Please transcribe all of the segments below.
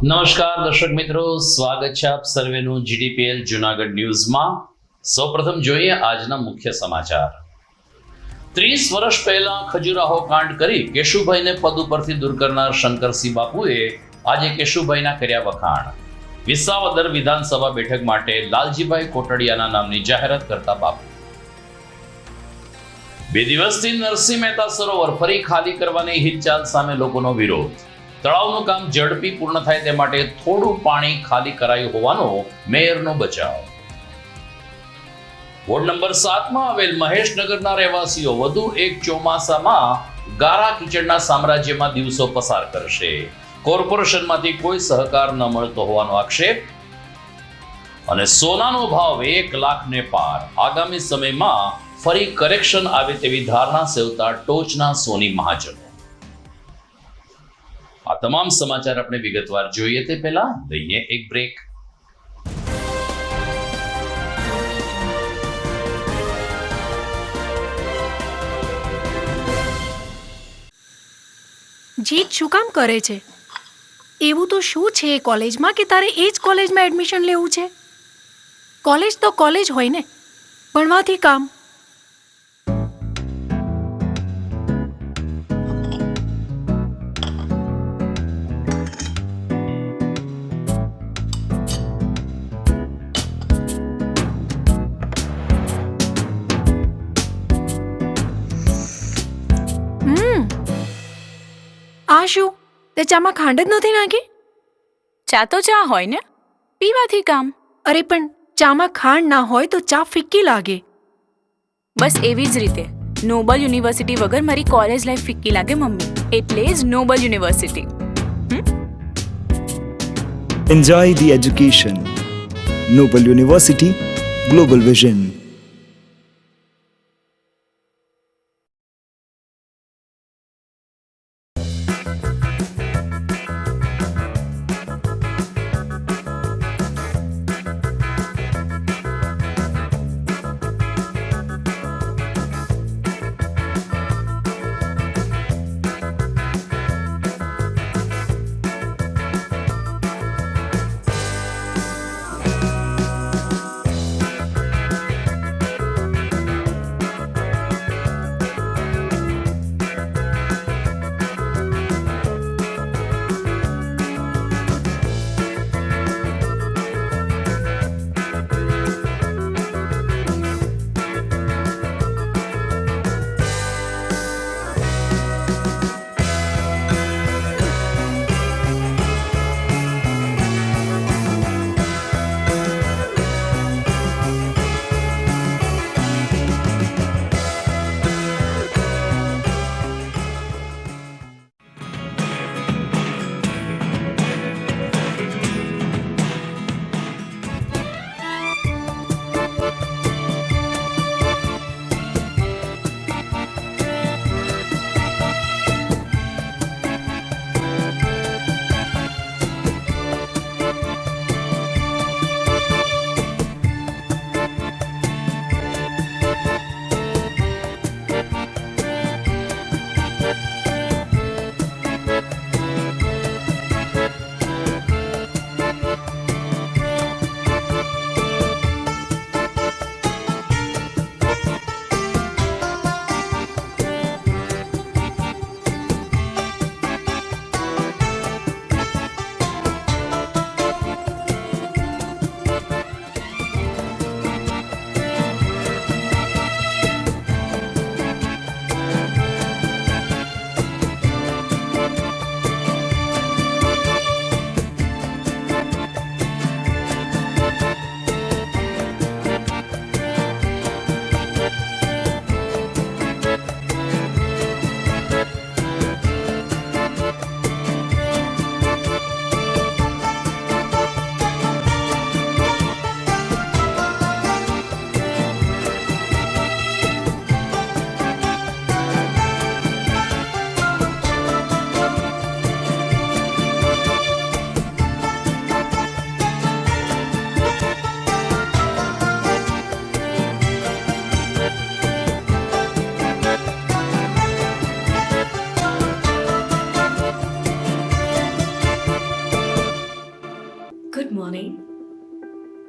નમસ્કાર દર્શક મિત્રો, સ્વાગત છે આપ સર્વેનું જીડીપીએલ જૂનાગઢ ન્યૂઝમાં। સૌપ્રથમ જોઈએ આજના મુખ્ય સમાચાર। 30 વર્ષ પહેલા ખજુરાહો કાંડ કરી કેશુભાઈને પદ ઉપરથી દૂર કરનાર શંકરસિંહ બાપુએ આજે કેશુભાઈના કર્યા વખાણ। વિસાવદર વિધાનસભા બેઠક માટે લાલજીભાઈ કોટડિયાના નામની જાહેરાત કરતા બાપુ। 2 દિવસથી નરસિંહ મહેતા સરોવર ફરી ખાલી કરવાની હિલચાલ સામે લોકોનો વિરોધ। તળાવનું કામ ઝડપી પૂર્ણ થાય તે માટે થોડું પાણી ખાલી કરાયું હોવાનો મેયરનો બચાવ। વોર્ડ નંબર 7 માં આવેલ મહેશનગરના રહેવાસીઓ વધુ એક ચોમાસામાં ગારા કીચડના સામ્રાજ્યમાં દિવસો પસાર કરશે। કોર્પોરેશનમાંથી કોઈ સહકાર ન મળતો હોવાનો આક્ષેપ। અને સોનાનો ભાવ 1 લાખને પાર। આગામી સમયમાં ફરી કરેક્શન આવે તેવી ધારણા સેવતા ટોચના સોની મહાજનો। આ તમામ સમાચાર આપણે વિગતવાર જોઈએ તે પહેલા લઈએ એક બ્રેક। જીત શું કામ કરે છે? એવું તો શું છે એ કોલેજમાં કે તારે એ જ કોલેજમાં એડમિશન લેવું છે? કોલેજ તો કોલેજ હોય ને, ભણવાથી કામ। આ શું, તે ચામાં ખાંડ જ નથી નાખી? ચા તો ચા હોય ને, પીવાથી કામ। અરે પણ ચામાં ખાંડ ના હોય તો ચા ફિક્કી લાગે। બસ એવી જ રીતે નોબલ યુનિવર્સિટી વગર મારી કોલેજ લાઈફ ફિક્કી લાગે મમ્મી, એટલે જ Noble University. Enjoy the education. Noble University, Global Vision.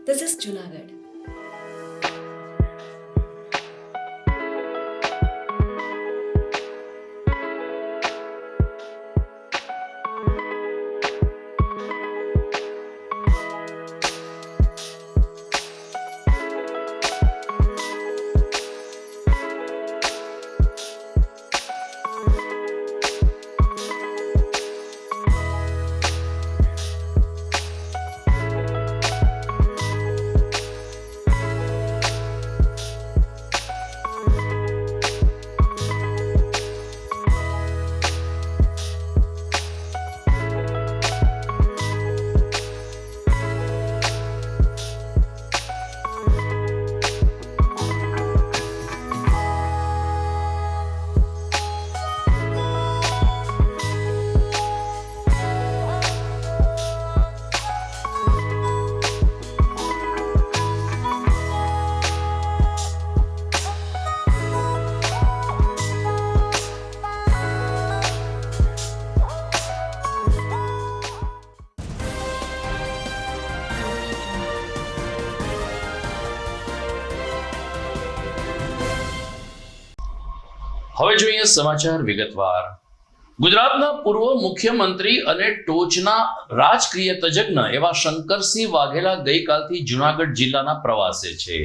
This is Junagadh. હવે જોઈએ સમાચાર વિગતવાર. ગુજરાતના પૂર્વ મુખ્યમંત્રી અને ટોચના રાજકીય તજજ્ઞ એવા શંકરસિંહ વાઘેલા ગઈકાલથી જુનાગઢ જિલ્લાના પ્રવાસે છે.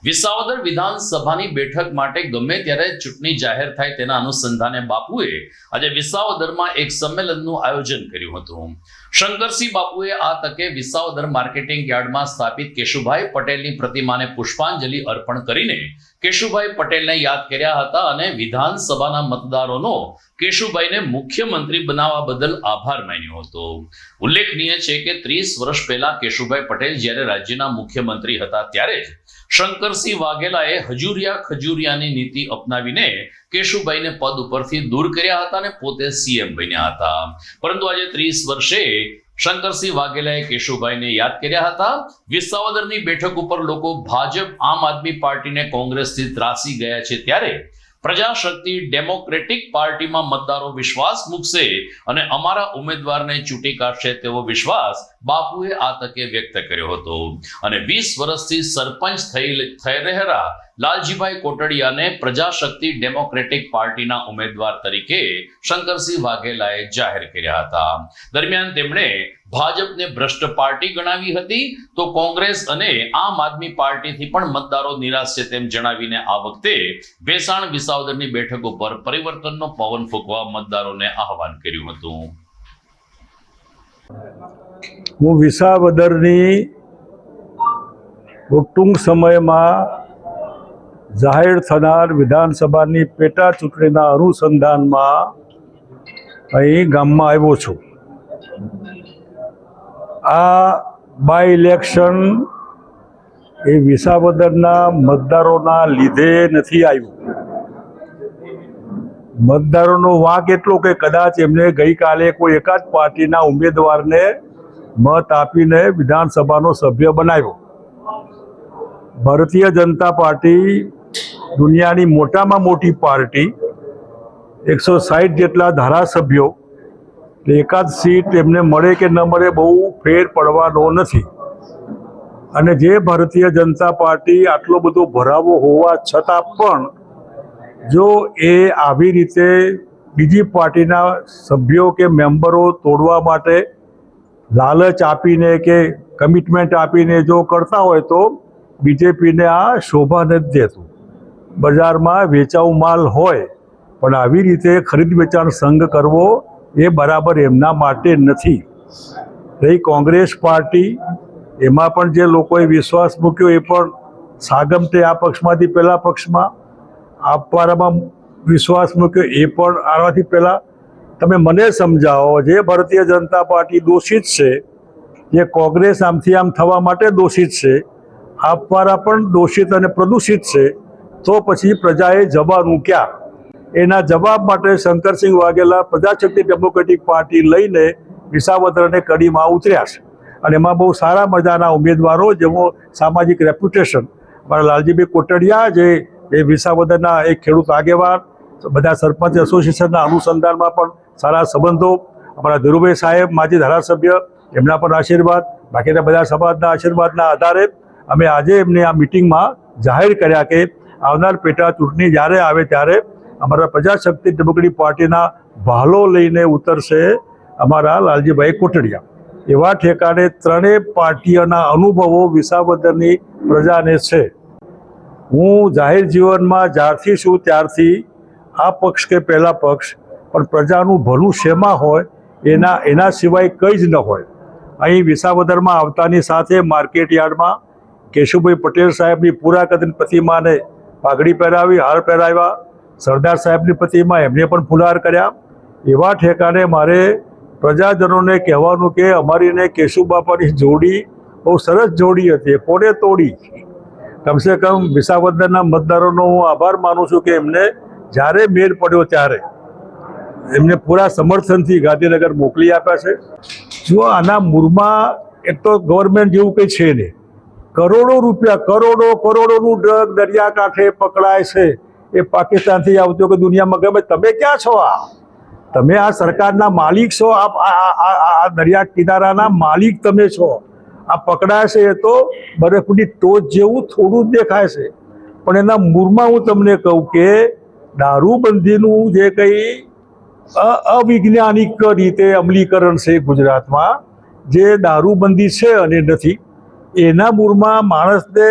વિસાવદર વિધાનસભાની બેઠક માટે ગમે ત્યારે ચૂંટણી જાહેર થાય તેના અનુસંધાને બાપુએ આજે વિસાવદરમાં એક સંમેલનનું આયોજન કર્યું હતું. શંકરસિંહ બાપુએ આ તકે વિસાવદર માર્કેટિંગ યાર્ડમાં સ્થાપિત કેશુભાઈ પટેલની પ્રતિમાને પુષ્પાંજલિ અર્પણ કરીને કેશુભાઈ પટેલને યાદ કર્યા હતા અને વિધાનસભાના મતદારોનો કેશુભાઈને મુખ્યમંત્રી બનાવવા બદલ આભાર માન્યો હતો. ઉલ્લેખનીય છે કે 30 વર્ષ પહેલા કેશુભાઈ પટેલ જ્યારે રાજ્યના મુખ્યમંત્રી હતા ત્યારે જ શંકરસિંહ વાઘેલાએ હજુરિયા ખજુરિયાની નીતિ અપનાવીને કેશુભાઈને પદ ઉપરથી દૂર કર્યા હતા અને પોતે સીએમ બન્યા હતા. પરંતુ આજે 30 વર્ષે શંકરસિંહ વાઘેલાએ કેશુભાઈને યાદ કર્યા હતા. વિસાવદરની બેઠક ઉપર લોકો ભાજપ આમ આદમી પાર્ટીને કોંગ્રેસથી ત્રાસી ગયા છે ત્યારે પ્રજાશક્તિ ડેમોક્રેટિક પાર્ટીમાં મતદારો વિશ્વાસ મૂકશે અને અમારા ઉમેદવારને ચૂંટી કાઢશે તેવો વિશ્વાસ બાપુએ આ તકે વ્યક્ત કર્યો હતો અને 20 વર્ષથી સરપંચ થઈ રહેલા લાલજીભાઈ કોટડિયાને પ્રજાશક્તિ ડેમોક્રેટિક પાર્ટીના ઉમેદવાર તરીકે શંકરસિંહ વાઘેલાએ જાહેર કર્યા હતા. દરમિયાન તેમણે ભાજપને ભ્રષ્ટ પાર્ટી ગણાવી હતી તો કોંગ્રેસ અને આમ આદમી પાર્ટીથી પણ મતદારો નિરાશ છે તેમ જણાવીને આ વખતે ભેસાણ વિસાવદરની બેઠક ઉપર પરિવર્તનનો પવન ફૂંકવા મતદારોને આહવાન કર્યું હતું. હું વિસાવદરની ટૂંક સમયમાં જાહેર થનાર વિધાનસભાની પેટા ચૂંટણીના અનુસંધાનમાં અહીં ગામમાં આવ્યો છું. આ બાય ઇલેક્શન એ વિસાવદરના મતદારોના લીધે નથી આવ્યું. મતદારોનો વાંક એટલો કે કદાચ એમને ગઈકાલે કોઈ એકાદ પાર્ટીના ઉમેદવારને મત આપીને વિધાનસભાનો સભ્ય બનાવ્યો. ભારતીય જનતા પાર્ટી દુનિયાની મોટામાં મોટી પાર્ટી, 160 જેટલા ધારાસભ્યો, એકાદ સીટ એમને મળે કે ન મળે બહુ ફેર પડવાનો નથી. અને જે ભારતીય જનતા પાર્ટી આટલો બધો ભરાવો હોવા છતાં પણ જો એ આવી રીતે બીજી પાર્ટીના સભ્યો કે મેમ્બરો તોડવા માટે લાલચ આપીને કે કમિટમેન્ટ આપીને જો કરતા હોય તો બીજેપીને આ શોભા નથી દેતું. બજારમાં વેચાઉ માલ હોય પણ આવી રીતે ખરીદ વેચાણ સંઘ કરવો એ બરાબર એમના માટે નથી. રહી કોંગ્રેસ પાર્ટી, એમાં પણ જે લોકોએ વિશ્વાસ મૂક્યો એ પણ સાગમટે આ પક્ષમાંથી પેલા પક્ષમાં આપવામાં વિશ્વાસ મૂક્યો એ પણ આનાથી પહેલાં. તમે મને સમજાવો, જે ભારતીય જનતા પાર્ટી દોષિત છે, જે કોંગ્રેસ આમથી આમ થવા માટે દોષિત છે, આપવાળા પણ દોષિત અને પ્રદૂષિત છે, તો પછી પ્રજાએ જવાનું ક્યાં? એના જવાબ માટે શંકરસિંહ વાઘેલા પ્રજાશક્તિ ડેમોક્રેટિક પાર્ટી લઈને વિસાવદર અને કડીમાં ઉતર્યા છે અને એમાં બહુ સારા મજાના ઉમેદવારો, જેવો સામાજિક રેપ્યુટેશન, અમારા લાલજીભાઈ કોટડિયા જે એ વિસાવદરના એક ખેડૂત આગેવાન, બધા સરપંચ એસોસિએશનના અનુસંધાનમાં પણ સારા સંબંધો, અમારા ધીરુભાઈ સાહેબ માજી ધારાસભ્ય, એમના પણ આશીર્વાદ, બાકીના બધા સમાજના આશીર્વાદના આધારે અમે આજે એમને આ મિટિંગમાં જાહેર કર્યા કે આવનાર પેટા ચૂંટણી જ્યારે આવે ત્યારે અમારા પ્રજાશક્તિ ડેમોક્રેટિક પાર્ટીના ભાલો લઈને ઉતરશે અમારા લાલજીભાઈ કોટડિયા. એવા ઠેકાણે ત્રણેય પાર્ટીઓના અનુભવો વિસાવદરની પ્રજાને છે. હું જાહેર જીવનમાં જ્યારથી છું ત્યારથી આ પક્ષ કે પહેલા પક્ષ પણ પ્રજાનું ભલું શેમાં હોય એના સિવાય કંઈ જ ન હોય. અહીં વિસાવદરમાં આવતાની સાથે માર્કેટ યાર્ડમાં કેશુભાઈ પટેલ સાહેબની પૂરા કદની પ્રતિમાને પાઘડી પહેરાવી, હાર પહેરાવ્યા. સરદાર સાહેબની પ્રતિમા એમને પણ ફુલહાર કર્યા. એવા ઠેકાણે મારે પ્રજાજનોને કહેવાનું કે અમારીને કેશુબાપાની જોડી બહુ સરસ જોડી હતી, કોને તોડી. કમસે કમ વિસાવદરના મતદારોનો હું આભાર માનું છું કે એમને જ્યારે મેળ પડ્યો ત્યારે એમને પૂરા સમર્થનથી ગાંધીનગર મોકલી આપ્યા છે. જો આના મૂળમાં એક તો ગવર્મેન્ટ જેવું કંઈ છે નહીં. કરોડો રૂપિયા, કરોડોનું ડ્રગ દરિયાકાંઠે પકડાય છે. એ પાકિસ્તાનથી આવતો કે દુનિયામાં ગમે. તમે ક્યાં છો? તમે આ સરકારના માલિક છો. આ દરિયા કિનારાના માલિક તમે છો. આ પકડાય છે એ તો બરફની ટોચ જેવું થોડું જ દેખાય છે, પણ એના મૂળમાં હું તમને કહું કે દારૂબંધીનું જે કંઈ અવૈજ્ઞાનિક રીતે અમલીકરણ છે ગુજરાતમાં, જે દારૂબંધી છે અને નથી, એના મૂળમાં માણસને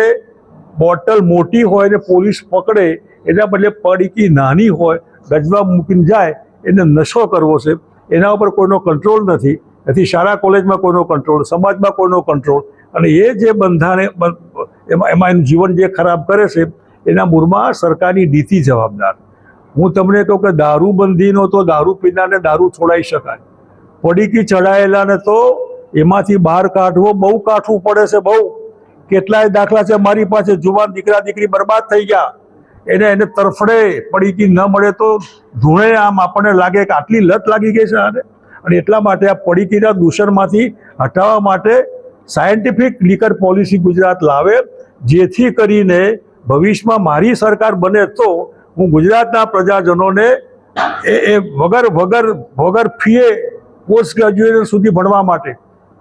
બોટલ મોટી હોય ને પોલીસ પકડે એના બદલે પડીકી નાની હોય ગજવા મૂકીને જાય, એને નશો કરવો છે. એના ઉપર કોઈનો કંટ્રોલ નથી. શાળા કોલેજમાં કોઈનો કંટ્રોલ, સમાજમાં કોઈનો કંટ્રોલ, અને એ જે બંધાણે એમાં એનું જીવન જે ખરાબ કરે છે એના મૂળમાં સરકારની નીતિ જવાબદાર. હું તમને કહું કે દારૂબંધીનો તો દારૂ પીનારને દારૂ છોડાઈ શકાય, પડીકી ચડાયેલાને તો એમાંથી બહાર કાઢવો બહુ કાઠવું પડે છે. બહુ કેટલાય દાખલા છે મારી પાસે. જુવાન દીકરા દીકરી બરબાદ થઈ ગયા, એને તરફડે, પડીકી ન મળે તો ધૂણે આમ આપણને લાગે કે આટલી લત લાગી ગઈ છે આને. અને એટલા માટે આ પડીકીના દૂષણમાંથી હટાવવા માટે સાયન્ટિફિક લીકર પોલિસી ગુજરાત લાવે, જેથી કરીને ભવિષ્યમાં મારી સરકાર બને તો હું ગુજરાતના પ્રજાજનોને એ વગર ફીએ પોસ્ટ ગ્રેજ્યુએશન સુધી ભણવા માટે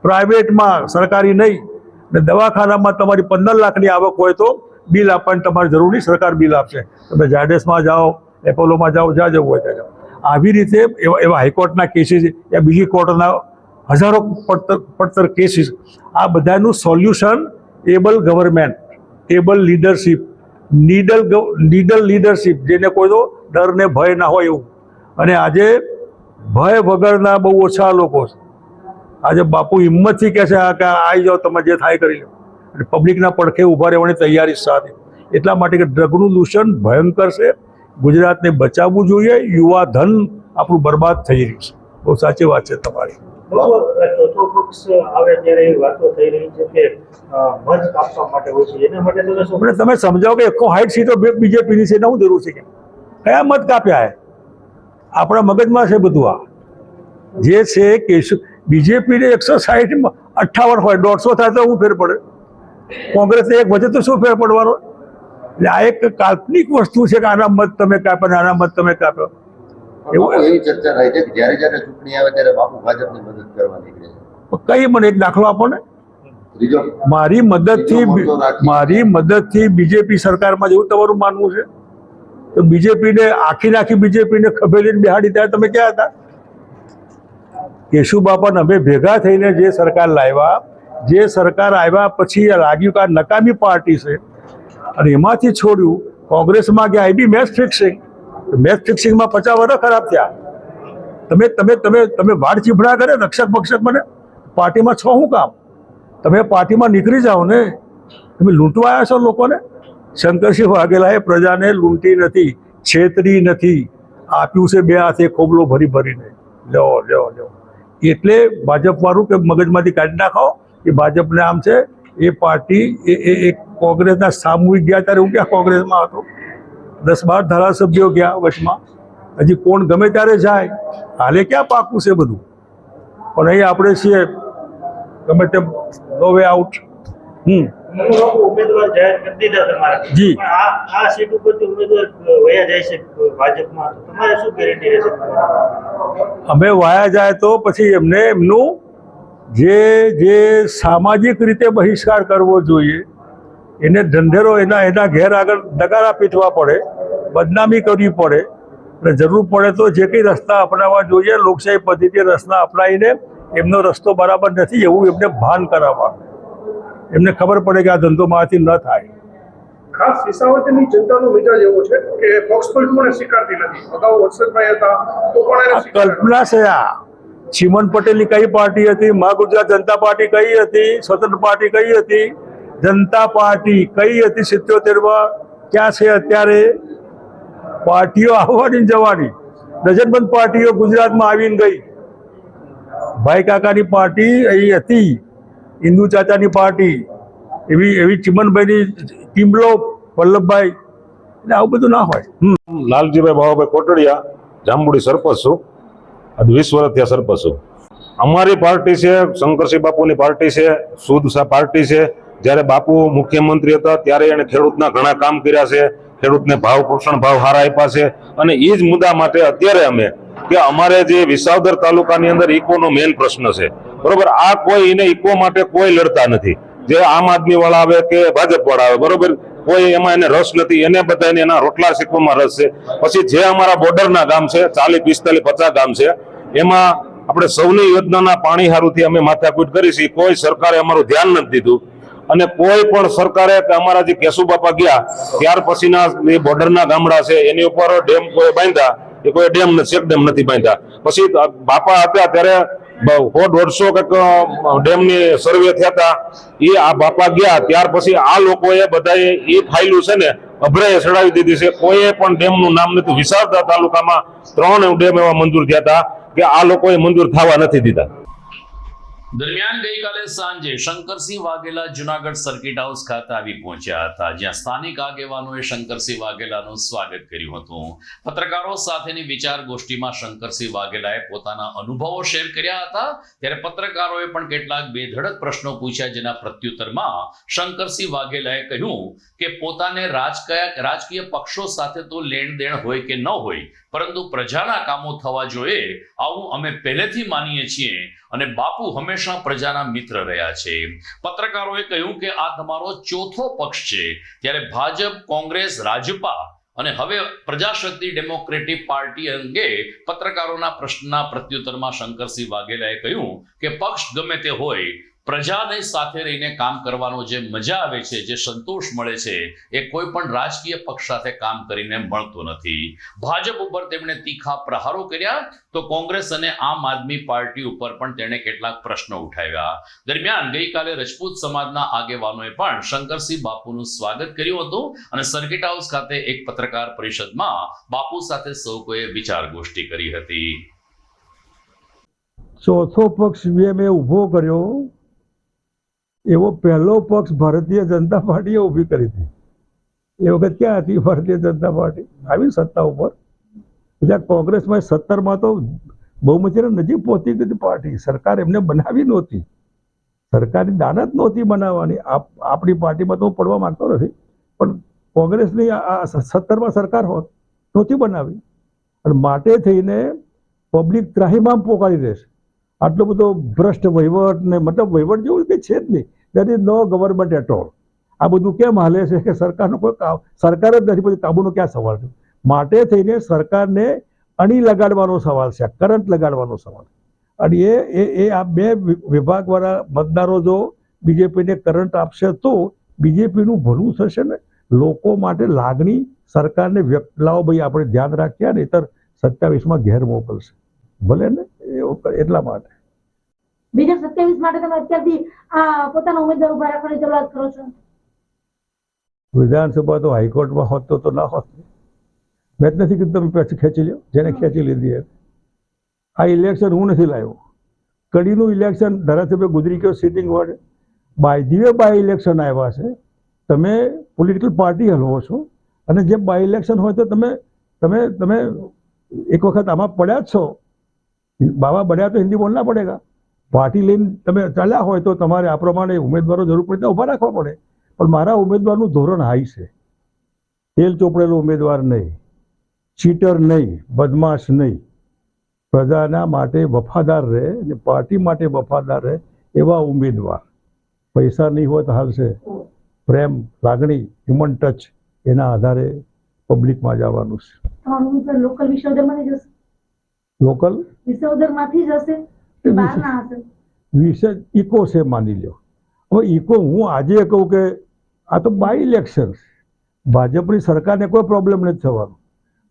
પ્રાઇવેટમાં, સરકારી નહીં, ને દવાખાનામાં તમારી 15 લાખની આવક હોય તો બિલ આપવાની તમારી જરૂર નહીં, સરકાર બિલ આપશે. તમે ઝાયડસમાં જાઓ, એપોલોમાં જાઓ, જ્યાં જવું હોય ત્યાં જાઓ. આવી રીતે એવા હાઈકોર્ટના કેસીસ યા બીજી કોર્ટના હજારો પડતર કેસીસ, આ બધાનું solution able government, able leadership, needle leadership, જેને કોઈનો ડર ને ભય ના હોય એવું. અને આજે ભય વગરના બહુ ઓછા લોકો છે. આજે બાપુ હિંમતથી કહે છે કે આવી જાઓ, તમે જે થાય કરી લો, અને પબ્લિકના પડખે ઊભા રહેવાની તૈયારી સાથે. એટલા માટે કે ડ્રગનું દૂષણ ભયંકર છે. ગુજરાતને બચાવવું જોઈએ. યુવા ધન આપણું બરબાદ થઈ રહ્યું છે. બહુ સાચી વાત છે તમારી. ચોથો પક્ષ આવે ત્યારે એવી વાતો થઈ રહી છે કે મત કાપવા માટે હોય છે, એના માટે તમે સમજાવો કે 160 સીટો બીજેપીની છે, એના શું જરૂર છે? કે કયા મત કાપ્યા? આપણા મગજમાં છે બધું. આ જે છે કે બીજેપીને 160 58 હોય, 150 થાય તો શું ફેર પડે? કોંગ્રેસને એક વધે તો શું ફેર પડવાનો? એટલે આ એક કાલ્પનિક વસ્તુ છે કે આના મત તમે કાપ્યા, આના મત તમે કાપ્યો. એવી ચર્ચા થાય છે કે જ્યારે ચૂંટણી આવે ત્યારે બાપુ ભાજપની મદદ કરવા નીકળે છે. કઈ મને એક દાખલો આપો ને. મારી મદદથી બીજેપી સરકારમાં જેવું તમારું માનવું છે? તો બીજેપીને આખી બીજેપીને ખભેલીને બેહાડી ત્યારે તમે ક્યાં હતા? કેશુબાપાને અમે ભેગા થઈને જે સરકાર લાવ્યા, જે સરકાર આવ્યા પછી લાગ્યું કે આ નકામી પાર્ટી છે, અને એમાંથી છોડ્યું, કોંગ્રેસમાં ગયા. એ બી મેચ ફિક્સિંગમાં 50 વર્ષ ખરાબ થયા. તમે વાડ ચીભડા કરે, રક્ષક ભક્ષક બને. પાર્ટીમાં છો શું કામ? તમે પાર્ટીમાં નીકળી જાઓ ને. તમે લૂંટવા આવ્યા છો લોકોને. શંકરસિંહ વાઘેલાએ પ્રજાને લૂંટી નથી, છેતરી નથી, આપ્યું છે 2 હાથે ખોબલો ભરીને. લ્યો. એટલે ભાજપવાળું કે મગજમાંથી કાઢી નાખો કે ભાજપને આમ છે. એ પાર્ટી એ કોંગ્રેસના સામૂહિક ગયા ત્યારે હું ક્યાં કોંગ્રેસમાં હતો? 10-12 ધારાસભ્યો ગયા વચમાં. હજી કોણ ગમે ત્યારે જાય, હાલે ક્યાં પાકું છે બધું. પણ અહીં આપણે છીએ ગમે તેમ નો વે આઉટ. ઉમેદવાર જાહેર કરી દીધા તમારા. જી. આ સીટ ઉપરથી ઉમેદવાર વયા જાય છે ભાજપમાં, તમારે શું ગેરંટી રહેશે? અમે વાયા જાય તો પછી એમનું જે સામાજિક રીતે બહિષ્કાર કરવો જોઈએ એને ઢંઢેરો એના ઘેર આગળ નગારા પીટવા પડે, બદનામી કરવી પડે, અને જરૂર પડે તો જે કંઈ રસ્તા અપનાવવા જોઈએ લોકશાહી પદ્ધતિ રસ્તા અપનાવીને એમનો રસ્તો બરાબર નથી એવું એમને ભાન કરાવવા, એમને ખબર પડે કે આ ધંધો મારાથી ન થાય. ખાસ શિશાવતીની જનતાનો મિજાજ એવો છે કે પક્ષ પલટોને સ્વીકારતી નથી. અગાઉ વત્સલભાઈ હતા તો પણ એને આ સ્વીકાર્યા. કલ્પના છે. આ ચીમન પટેલની કઈ પાર્ટી હતી, મા ગુજરાત જનતા પાર્ટી કઈ હતી, સ્વતંત્ર પાર્ટી કઈ હતી, જનતા પાર્ટી કઈ હતી 77માં, ક્યાં છે અત્યારે? પાર્ટીઓ આવવાની ને જવાની, ડઝનબંધ પાર્ટીઓ ગુજરાતમાં આવીને ગઈ. ભાઈ કાકાની પાર્ટી અહીં હતી, હિન્દુ ચાચાની પાર્ટી, એવી ચીમનભાઈની ટીમલો વલ્લભભાઈ, એટલે આવું બધું ના હોય. લાલજીભાઈ બાવાભાઈ કોટડિયા, જાંબુડી સરપંચ છું. આ 20 વર્ષ થયા સરપંચ છું. અમારી પાર્ટી છે શંકરસિંહ બાપુની પાર્ટી છે, શુદ્ધ પાર્ટી છે. જ્યારે બાપુ મુખ્યમંત્રી હતા ત્યારે એને ખેડૂતના ઘણા કામ કર્યા છે, ખેડૂતને પોષણ ભાવ સારા આપ્યા છે. અને એ જ મુદ્દા માટે અત્યારે અમે કે અમારે જે વિસાવદર તાલુકાની અંદર ઇકોનો મેઇન પ્રશ્ન છે, બરોબર. આ કોઈ એને ઇકો માટે કોઈ લડતા નથી, જે આમ આદમી વાળા આવે કે ભાજપ વાળા આવે, બરોબર. કોઈ એમાં એને રસ નથી, એને બધાને એના રોટલા શીખવામાં રસ છે. પછી જે અમારા બોર્ડરના ગામ છે 40, 45, 50 ગામ છે, એમાં આપણે સૌની યોજનાના પાણી હારુંથી અમે માથાકૂટ કરી છે. કોઈ સરકારે અમારું ધ્યાન નથી દીધું, અને કોઈ પણ સરકારે અમારા જે કેશુબાપા ગયા ત્યાર પછીના એ બોર્ડરના ગામડા છે એની ઉપર ડેમ કોઈ બાંધ્યા, એ કોઈ ડેમ ચેક ડેમ નથી બાંધ્યા. પછી બાપા હતા ત્યારે 100-150 કંઈક ડેમની સર્વે થયા હતા. એ આ બાપા ગયા ત્યાર પછી આ લોકોએ બધાએ એ ફાઇલું છે ને અભરાએ ચડાવી દીધી છે. કોઈએ પણ ડેમનું નામ નથી. વિસાવદર તાલુકામાં 3 ડેમ એવા મંજૂર થયા હતા કે આ લોકોએ મંજૂર થવા નથી દીધા. દરમિયાન ગઈકાલે સાંજે શંકરસિંહ વાઘેલા જુનાગઢ સર્કિટ હાઉસ ખાતે આવી પહોંચ્યા હતા, જ્યાં સ્થાનિક આગેવાનોએ શંકરસિંહ વાઘેલાનું સ્વાગત કર્યું હતું. પત્રકારો સાથેની વિચાર ગોષ્ઠીમાં શંકરસિંહ વાઘેલાએ પોતાના અનુભવો શેર કર્યા હતા. ત્યારે પત્રકારોએ પણ કેટલાક બેધડક પ્રશ્નો પૂછ્યા, જેના પ્રત્યુત્તરમાં શંકરસિંહ વાઘેલાએ કહ્યું કે પોતાને રાજકીય પક્ષો સાથે તો લેણ દેણ હોય કે ન હોય, પરંતુ પ્રજાના કામો થવા જોઈએ આવું અમે પહેલેથી માનીએ છીએ, અને બાપુ હંમેશા પ્રજાના મિત્ર રહ્યા છે. પત્રકારોએ કહ્યું કે આ તમારો ચોથો પક્ષ છે, ત્યારે ભાજપ, કોંગ્રેસ, રાજપા અને હવે પ્રજાશક્તિ ડેમોક્રેટિક પાર્ટી અંગે પત્રકારોના પ્રશ્નના પ્રત્યુત્તરમાં શંકરસિંહ વાઘેલાએ કહ્યું કે પક્ષ ગમે તે હોય, પ્રજાને સાથે રહીને કામ કરવાનો જે મજા આવે છે, જે સંતોષ મળે છે, એ કોઈ પણ રાજકીય પક્ષ સાથે કામ કરીને મળતો નથી. ભાજપ ઉપર તેમણે તીખા પ્રહારો કર્યા, તો કોંગ્રેસ અને આમ આદમી પાર્ટી ઉપર પણ તેણે કેટલાક પ્રશ્નો ઉઠાવ્યા. દરમિયાન ગઈકાલે રજપૂત સમાજના આગેવાનોએ પણ શંકરસિંહ બાપુનું સ્વાગત કર્યું હતું, અને સર્કિટ હાઉસ ખાતે એક પત્રકાર પરિષદમાં બાપુ સાથે સૌ કોઈએ વિચાર ગોષ્ઠી કરી હતી. ચોથો પક્ષ મેં ઊભો કર્યો એવો પહેલો પક્ષ ભારતીય જનતા પાર્ટીએ ઊભી કરી હતી. એ વખત ક્યાં હતી ભારતીય જનતા પાર્ટી? આવી સત્તા ઉપર. બીજા કોંગ્રેસમાં 17માં તો બહુમતીના નજીક પહોંચી ગઈ પાર્ટી. સરકાર એમને બનાવી નહોતી, સરકારની દાનત નહોતી બનાવવાની. આપણી પાર્ટીમાં તો હું પડવા માંગતો નથી, પણ કોંગ્રેસની આ 17માં સરકાર હોત નહોતી બનાવી, અને માટે થઈને પબ્લિક ત્રાહિમામ પોકારી રહેશે. આટલો બધો ભ્રષ્ટ વહીવટ ને, મતલબ વહીવટ જેવું કંઈ છે જ નહીં. That is no government at all. આ બધું કેમ હાલે છે કે સરકારનો કોઈ સરકાર જ નથી, પછી કાબુનો ક્યાં સવાલ છે? માટે થઈને સરકારને અણી લગાડવાનો સવાલ છે, કરંટ લગાડવાનો સવાલ. અને એ આ બે વિભાગવાળા મતદારો જો બીજેપીને કરંટ આપશે તો બીજેપીનું ભલું થશે ને. લોકો માટે લાગણી સરકારને વ્યક્ત લાવો, ભાઈ આપણે ધ્યાન રાખીએ, ને નહીતર 27માં ઘેર મોકલશે, ભલે ને. એટલા માટે બીજા 27 માટે તમે અત્યારથી આ પોતાના ઉમેદવાર ઉભા રાખવાની શરૂઆત કરો છો. વિધાનસભા તો હાઈકોર્ટમાં હોત તો ના હોત. મેં જ નથી કીધું તમે પછી ખેંચી લ્યો, જેને ખેંચી લીધી. આ ઇલેક્શન હું નથી લાવ્યો. કડીનું ઇલેક્શન ધારાસભ્ય ગુજરી ગયો સિટિંગ વોર્ડ, બાય ઇલેક્શન આવ્યા છે. તમે પોલિટિકલ પાર્ટી હલવો છો, અને જે બાય ઇલેક્શન હોય તો તમે તમે તમે એક વખત આમાં પડ્યા જ છો. બાબા બન્યા તો હિન્દી બોલના પડેગા. પાર્ટી લઈને તમે ચાલ્યા હોય તો તમારે આ પ્રમાણે ઉમેદવારો જરૂર પડે તો ઊભા રાખવા પડે. પણ મારા ઉમેદવારનું ધોરણ હાઈ છે. તેલ ચોપડેલો ઉમેદવાર નહીં, ચીટર નહીં, બદમાશ નહીં, પ્રજાના માટે વફાદાર રહે અને પાર્ટી માટે વફાદાર રહે, એવા ઉમેદવાર. પૈસા નહીં હોય તો હાલશે, પ્રેમ, લાગણી, હ્યુમન ટચ, એના આધારે પબ્લિકમાં જવાનું છે. તમારું ઉમેદવાર લોકલ વિસવદરમાંથી જશે? લોકલ વિસવદરમાંથી જ હશે કે બહારના હશે? વિશે ઇકો છે માની લો. હવે ઇકો હું આજે કહું કે આ તો બાય ઇલેક્શન, ભાજપની સરકારને કોઈ પ્રોબ્લેમ નથી થવાનો,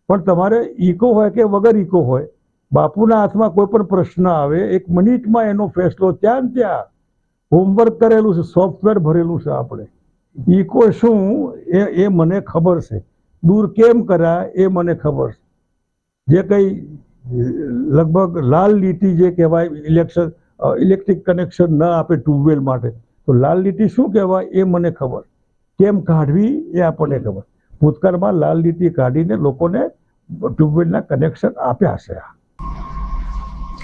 પણ તમારે ઇકો હોય કે વગર ઇકો હોય, બાપુના હાથમાં કોઈ પણ પ્રશ્ન આવે 1 મિનિટમાં એનો ફેસલો ત્યાં ને ત્યાં. હોમવર્ક કરેલું છે, સોફ્ટવેર ભરેલું છે આપણે. ઇકો શું એ મને ખબર છે, દૂર કેમ કર્યા એ મને ખબર છે. જે કંઈ લગભગ લાલ લીટી જે કહેવાય ઇલેક્ટ્રિક કનેક્શન ન આપે ટ્યુબવેલ માટે, તો લાલ લીટી શું કહેવાય એ મને ખબર, કેમ કાઢવી એ આપણને ખબર. ભૂતકાળમાં લાલ લીટી કાઢીને લોકોને ટ્યુબવેલના કનેક્શન આપ્યા છે.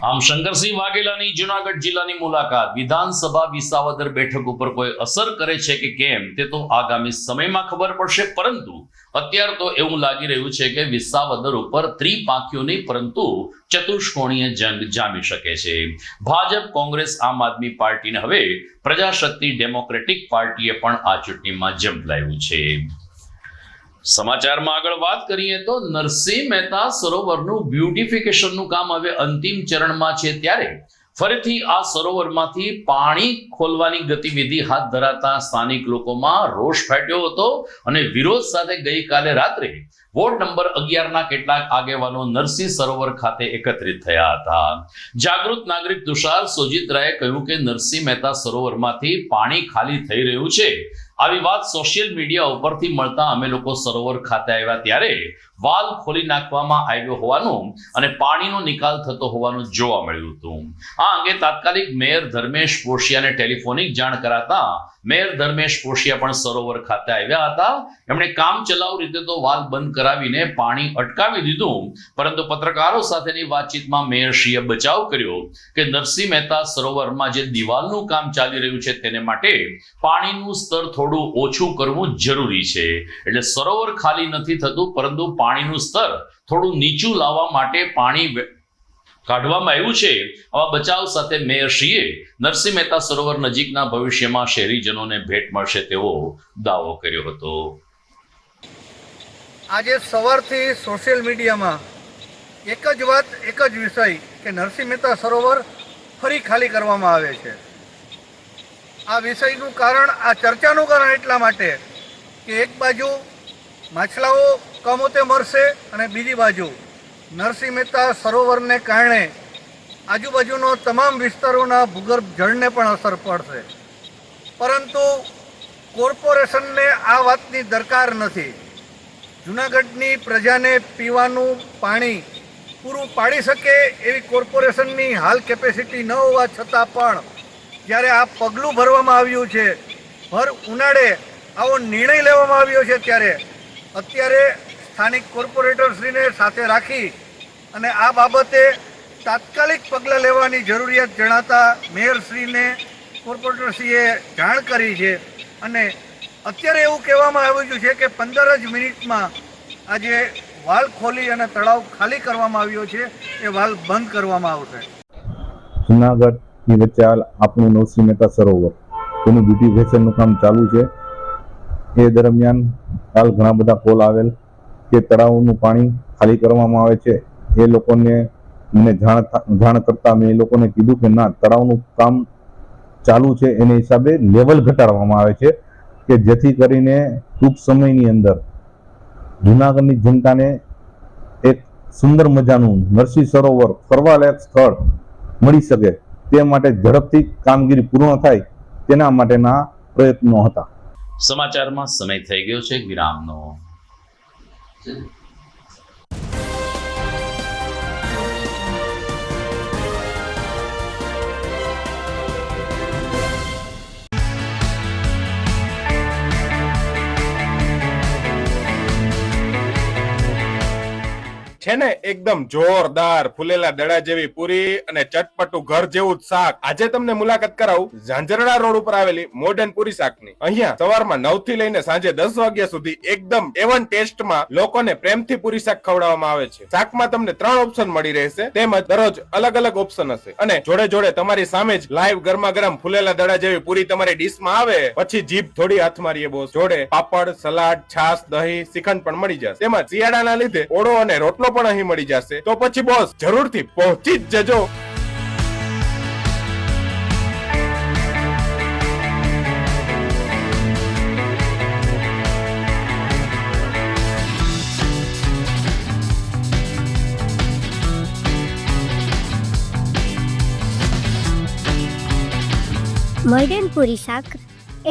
આમ શંકરસિંહ વાઘેલાની જુનાગઢ જિલ્લાની મુલાકાત વિધાનસભા વિસાવદર બેઠક ઉપર કોઈ અસર કરે છે કે કેમ તે તો આગામી સમયમાં ખબર પડશે, પરંતુ અત્યારે તો એવું લાગી રહ્યું છે કે વિસાવદર ઉપર ત્રિપાંખીઓ નહીં પરંતુ ચતુષ્કોણીય જંગ જામી શકે છે. ભાજપ, કોંગ્રેસ, આમ આદમી પાર્ટીને હવે પ્રજાશક્તિ ડેમોક્રેટિક પાર્ટીએ પણ આ ચૂંટણીમાં ઝંપલાવ્યું છે. સમાચારમાં આગળ વાત કરીએ તો નરસિંહ મહેતા સરોવરનું બ્યુટિફિકેશનનું કામ હવે અંતિમ ચરણમાં છે, ત્યારે ફરીથી આ સરોવરમાંથી પાણી ખોલવાની ગતિવિધિ હાથ ધરાતા સ્થાનિક લોકોમાં રોષ ફાટ્યો હતો અને વિરોધ સાથે ગઈકાલે રાત્રે વોર્ડ નંબર 11ના કેટલાક આગેવાનો નરસિંહ સરોવર ખાતે એકત્રિત થયા હતા. જાગૃત નાગરિક તુષાર સોજિત્રાએ કહ્યું કે નરસિંહ મહેતા સરોવરમાંથી પાણી ખાલી થઈ રહ્યું છે. આવી વાત સોશિયલ મીડિયા ઉપરથી મળતા અમે લોકો સરોવર ખાતે આવ્યા ત્યારે વાલ ખોલી નાખવામાં આવ્યો હોવાનું અને પાણીનો નિકાલ થતો હોવાનું જોવા મળ્યું હતું. આ અંગે તાત્કાલિક મેયર ધર્મેશ પોશિયાને ટેલિફોનિક જાણ કરાતા મેયર ધર્મેશ પોશિયા પણ સરોવર ખાતે આવ્યા હતા. એમણે કામ ચલાઉ રીતે તો વાલ બંધ કરાવીને પાણી અટકાવી દીધું, પરંતુ પત્રકારો સાથેની વાતચીતમાં મેયરશ્રીએ બચાવ કર્યો કે નરસિંહ મહેતા સરોવરમાં જે દિવાલનું કામ ચાલી રહ્યું છે તેને માટે પાણીનું સ્તર થોડું ઓછું કરવું જરૂરી છે. એટલે સરોવર ખાલી નથી થતું, પરંતુ પાણીનું સ્તર થોડું નીચું લાવવા માટે પાણી કાઢવામાં આવ્યું છે. આવા બચાવ સાથે મેયરશ્રીએ નરસિંહ મહેતા સરોવર નજીકના ભવિષ્યમાં શહેરીજનોને ભેટ મળશે તેવો દાવો કર્યો હતો. આજે સવારથી સોશિયલ મીડિયામાં એક જ વાત, એક જ વિષય કે નરસિંહ મહેતા સરોવર ફરી ખાલી કરવામાં આવે છે. આ વિષયનું કારણ, આ ચર્ચાનું કારણ એટલા માટે કે એક બાજુ માછલાઓ કમોતે મરશે અને બીજી બાજુ નરસિંહ મહેતા સરોવરને કારણે આજુબાજુનો તમામ વિસ્તારોના ભૂગર્ભ જળને પણ અસર પડશે. પરંતુ કોર્પોરેશનને આ વાતની દરકાર નથી. જૂનાગઢની પ્રજાને પીવાનું પાણી પૂરું પાડી શકે એવી કોર્પોરેશનની હાલ કેપેસિટી ન હોવા છતાં પણ જ્યારે આ પગલું ભરવામાં આવ્યું છે, ભર ઉનાળે આવો નિર્ણય લેવામાં આવ્યો છે, ત્યારે અત્યારે સ્થાનિક કોર્પોરેટરશ્રીને સાથે રાખી અને આ બાબતે તાત્કાલિક પગલાં લેવાની જરૂરિયાત જણાતા મેયરશ્રીને કોર્પોરેટરશ્રીએ જાણ કરી છે. અને અત્યારે એવું કહેવામાં આવ્યું છે કે 15 જ મિનિટમાં આજે વાલ ખોલી અને તળાવ ખાલી કરવામાં આવ્યો છે, એ વાલ બંધ કરવામાં આવશે. જૂનાગઢની વચ્ચે હાલ આપણું નરસિંહ મહેતા સરોવર તેનું બ્યુટિફિકેશનનું કામ ચાલુ છે. એ દરમિયાન હાલ ઘણા બધા કોલ આવેલ કે તળાવનું પાણી ખાલી કરવામાં આવે છે. એ લોકોને મને જાણ કરતા મેં એ લોકોને કીધું કે ના, તળાવનું કામ ચાલુ છે, એને હિસાબે લેવલ ઘટાડવામાં આવે છે કે જેથી કરીને ટૂંક સમયની અંદર જૂનાગઢની જનતાને એક સુંદર મજાનું નરસિંહ સરોવર ફરવાલાયક સ્થળ મળી શકે તે માટે ઝડપથી કામગીરી પૂર્ણ થાય તેના માટેના પ્રયત્નો હતા. સમાચારમાં સમય થઈ ગયો છે વિરામનો. છે ને એકદમ જોરદાર ફૂલેલા દડા જેવી પૂરી અને ચટપટું ઘર જેવું જ શાક. આજે તમને મુલાકાત કરાવું ઝાંઝરડા રોડ ઉપર આવેલી મોડર્ન પૂરી શાકની. અહીંયા સવારમાં 9 થી લઈને સાંજે 10 વાગ્યા સુધી એકદમ એવન ટેસ્ટમાં લોકોને પ્રેમથી પૂરી શાક ખવડાવવામાં આવે છે. શાકમાં તમને 3 ઓપ્શન મળી રહેશે, તેમજ દરરોજ અલગ અલગ ઓપ્શન હશે અને જોડે જોડે તમારી સામે જ લાઈવ ગરમા ગરમ ફૂલેલા દડા જેવી પૂરી તમારી ડીશમાં આવે પછી જીભ થોડી હાથ મારીએ બોસ. જોડે પાપડ, સલાડ, છાશ, દહીં, શ્રીખંડ પણ મળી જશે. તેમજ શિયાળાના લીધે ઓળો અને રોટલો પણ અહીં મળી જશે. તો પછી બોસ જરૂરથી પહોંચી જ જજો. મોડર્ન પૂરી શાક.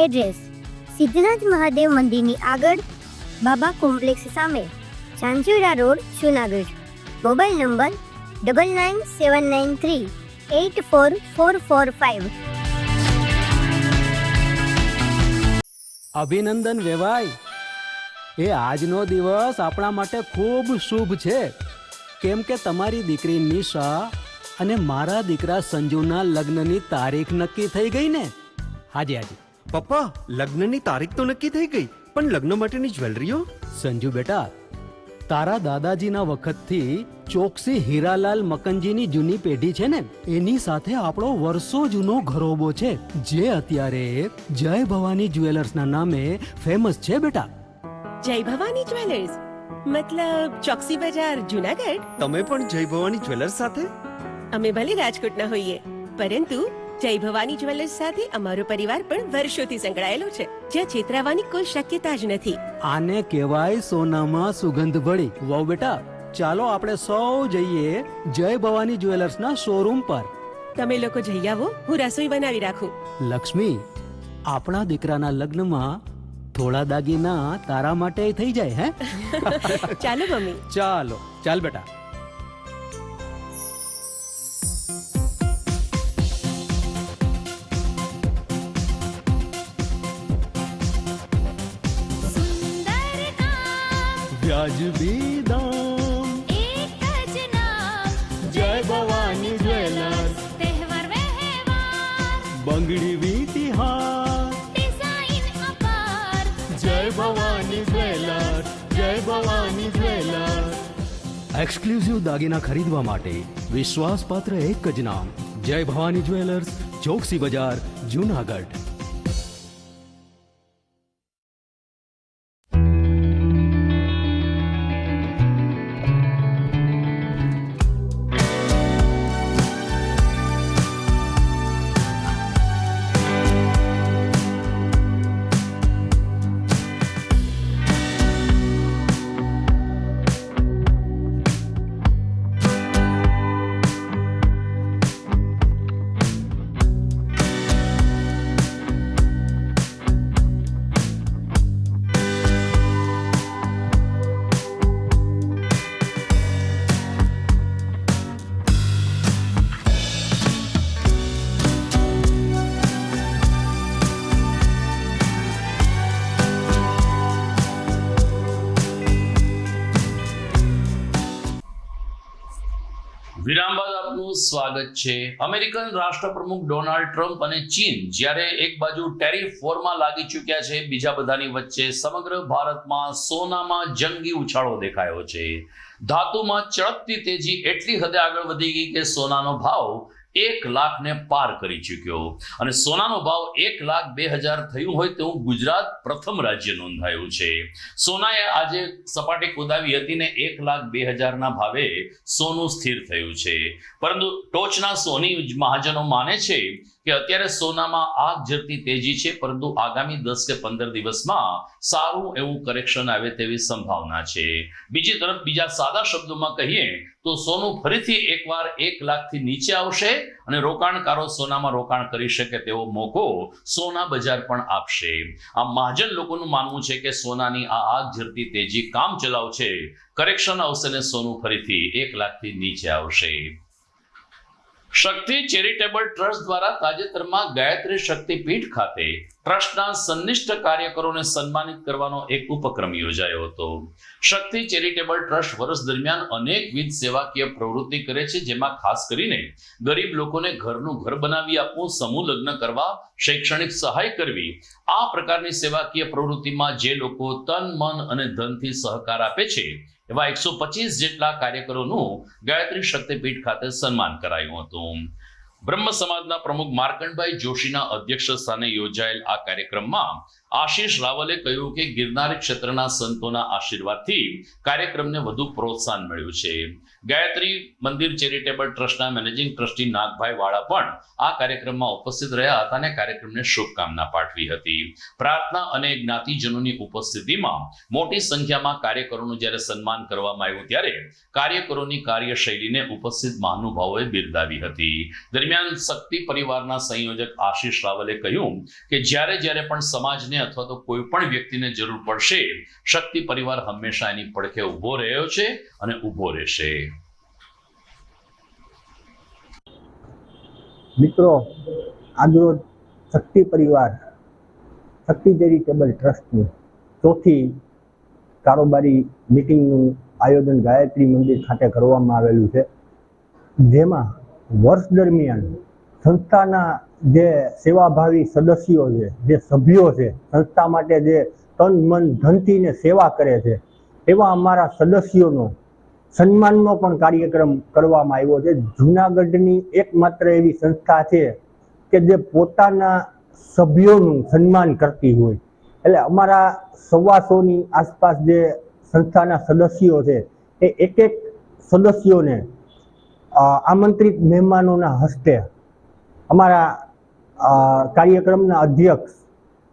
એડ્રેસ સિદ્ધનાથ મહાદેવ મંદિરની આગળ, બાબા કોમ્પ્લેક્સ સામે, Zanzarda road, Junagadh. Mobile number 9979384445. અભિનંદન વેવાઈ, એ આજનો દિવસ આપણા માટે ખૂબ શુભ છે, કેમ કે તમારી દીકરી નિશા અને મારા દીકરા સંજુના લગ્નની તારીખ નક્કી થઈ ગઈ ને. હાજી હાજી પપ્પા, લગ્નની તારીખ તો નક્કી થઈ ગઈ, પણ લગ્ન માટેની જ્વેલરીઓ? સંજુ બેટા, તારા દાદાજીના વખતથી ચોકસી હીરાલાલ મકનજીની જૂની પેઢી છે ને, એની સાથે આપણો વર્ષો જૂનો ઘરોબો છે, જે અત્યારે જય ભવાની જ્વેલર્સના નામે ફેમસ છે બેટા. જય ભવાની જ્વેલર્સ મતલબ ચોકસી બજાર, જુનાગઢ? તમે પણ જય ભવાની જ્વેલર્સ સાથે? અમે ભલે રાજકોટના હોઈએ, પરંતુ જય ભવાની જ્વેલર્સ સાથે અમારો પરિવાર પણ વર્ષોથી સંકળાયેલો છે, જ્યાં છેતરાવાની કોઈ શક્યતા જ નથી. આને કહેવાય સોનામાં સુગંધ ભળી. વહુ બેટા, ચાલો આપણે સૌ જઈએ જય ભવાની જ્વેલર્સના શોરૂમ પર. તમે લોકો જઈ આવો, હું રસોઈ બનાવી રાખું. લક્ષ્મી, આપણા દીકરાના લગ્નમાં થોડા દાગીના તારા માટે થઈ જાય. હે ચાલો મમ્મી. ચાલો ચાલ બેટા. વ્યાજબી દામ, એક જ નામ, જય ભવાની જ્વેલર્સ. તહેવાર વ્યવહાર, બંગડી વીટી હાર, ડિઝાઇન અપાર, જય ભવાની જ્વેલર્સ, જય ભવાની જ્વેલર્સ. એક્સક્લુઝિવ દાગીના ખરીદવા માટે વિશ્વાસપાત્ર એક જ નામ, જય ભવાની જ્વેલર્સ, ચોકસી બજાર, જુનાગઢ. વિરામ બાદ આપનું સ્વાગત છે. અમેરિકન રાષ્ટ્રપ્રમુખ ડોનાલ્ડ ટ્રમ્પ અને ચીન જ્યારે એક બાજુ ટેરિફ વોરમાં લાગી ચૂક્યા છે, બીજા બધાની વચ્ચે સમગ્ર ભારતમાં સોનામાં જંગી ઉછાળો દેખાયો છે. ધાતુમાં ચળકતી તેજી એટલી હદે આગળ વધી ગઈ કે સોનાનો ભાવ 1 લાખને પાર કરી ચૂક્યો અને સોનાનો ભાવ 1,02,000 થયું હોય તેવું ગુજરાત પ્રથમ રાજ્ય નોંધાયું છે. સોનાએ આજે સપાટી કુદાવી હતી ને 1,02,000 ના ભાવે સોનું સ્થિર થયું છે. પરંતુ ટોચના સોની મહાજનો માને છે કે અત્યારે સોનામાં આગ ઝરતી તેજી છે, પરંતુ આગામી 10 કે 15 દિવસમાં સારું એવું કરેક્શન આવે તેવી સંભાવના છે. બીજી તરફ બીજા સાદા શબ્દોમાં કહીએ તો સોનું ફરીથી એકવાર 1 લાખથી નીચે આવશે અને રોકાણકારો સોનામાં રોકાણ કરી શકે તેવો મોકો સોના બજાર પણ આપશે. આ મહાજન લોકોનું માનવું છે કે સોનાની આ આગ ઝરતી તેજી કામ ચલાવ છે, કરેક્શન આવશે ને સોનું ફરીથી 1 લાખથી નીચે આવશે. શક્તિ ચેરિટેબલ ટ્રસ્ટ દ્વારા તાજેતરમાં ગાયત્રી શક્તિપીઠ ખાતે ટ્રસ્ટના સંનિષ્ઠ કાર્યકરોને સન્માનિત કરવાનો એક ઉપક્રમ યોજાયો હતો. શક્તિ ચેરિટેબલ ટ્રસ્ટ વર્ષ દરમિયાન અનેકવિધ સેવાકીય પ્રવૃત્તિ કરે છે, જેમાં ખાસ કરીને ગરીબ લોકોને ઘરનું ઘર બનાવી આપવું, સમૂહ લગ્ન કરવા, શૈક્ષણિક સહાય કરવી, આ પ્રકારની સેવાકીય પ્રવૃત્તિમાં જે લોકો તન, મન અને ધનથી સહકાર આપે છે એવા 125 જેટલા કાર્યકરોનું ગાયત્રી શક્તિપીઠ ખાતે સન્માન કરાયું હતું. બ્રહ્મ સમાજના પ્રમુખ માર્કંડભાઈ જોશીના અધ્યક્ષ સ્થાને યોજાયેલ આ કાર્યક્રમમાં આશીષ રાવલે કહ્યું કે ગિરનારી ક્ષેત્રના સંતોના આશીર્વાદથી કાર્યક્રમને વધુ પ્રોત્સાહન મળ્યું છે. ગાયત્રી મંદિર ચેરિટેબલ ટ્રસ્ટના મેનેજિંગ ટ્રસ્ટી નાગભાઈ વાળા પણ આ કાર્યક્રમમાં ઉપસ્થિત રહ્યા હતા અને કાર્યક્રમને શુભકામના પાઠવી હતી. પ્રાર્થના અને જ્ઞાતિજનોની ઉપસ્થિતિમાં મોટી સંખ્યામાં કાર્યકરોનું જ્યારે સન્માન કરવામાં આવ્યું ત્યારે કાર્યકરોની કાર્યશૈલીને ઉપસ્થિત મહાનુભાવોએ બિરદાવી હતી. દરમિયાન શક્તિ પરિવારના સંયોજક આશીષ રાવલે કહ્યું કે જ્યારે પણ સમાજને અથવા તો કોઈ પણ વ્યક્તિને જરૂર પડશે, શક્તિ પરિવાર હંમેશા એની પડખે ઊભો રહ્યો છે અને ઊભો રહેશે. મિત્રો, આજરોજ શક્તિ પરિવાર શક્તિ ચેરિટેબલ ટ્રસ્ટની ચોથી કારોબારી મિટિંગનું આયોજન ગાયત્રી મંદિર ખાતે કરવામાં આવેલું છે, જેમાં વર્ષ દરમિયાન સંસ્થાના જે સેવાભાવી સદસ્યો છે, જે સભ્યો છે, સંસ્થા માટે જે તન મન ધનથી સેવા કરે છે એવા અમારા સદસ્યોનો સન્માનનો પણ કાર્યક્રમ કરવામાં આવ્યો છે. જૂનાગઢની એકમાત્ર એવી સંસ્થા છે કે જે પોતાના સભ્યોનું સન્માન કરતી હોય. એટલે અમારા 125ની આસપાસ જે સંસ્થાના સદસ્યો છે એ એક સદસ્યોને આમંત્રિત મહેમાનોના હસ્તે અમારા કાર્યક્રમના અધ્યક્ષ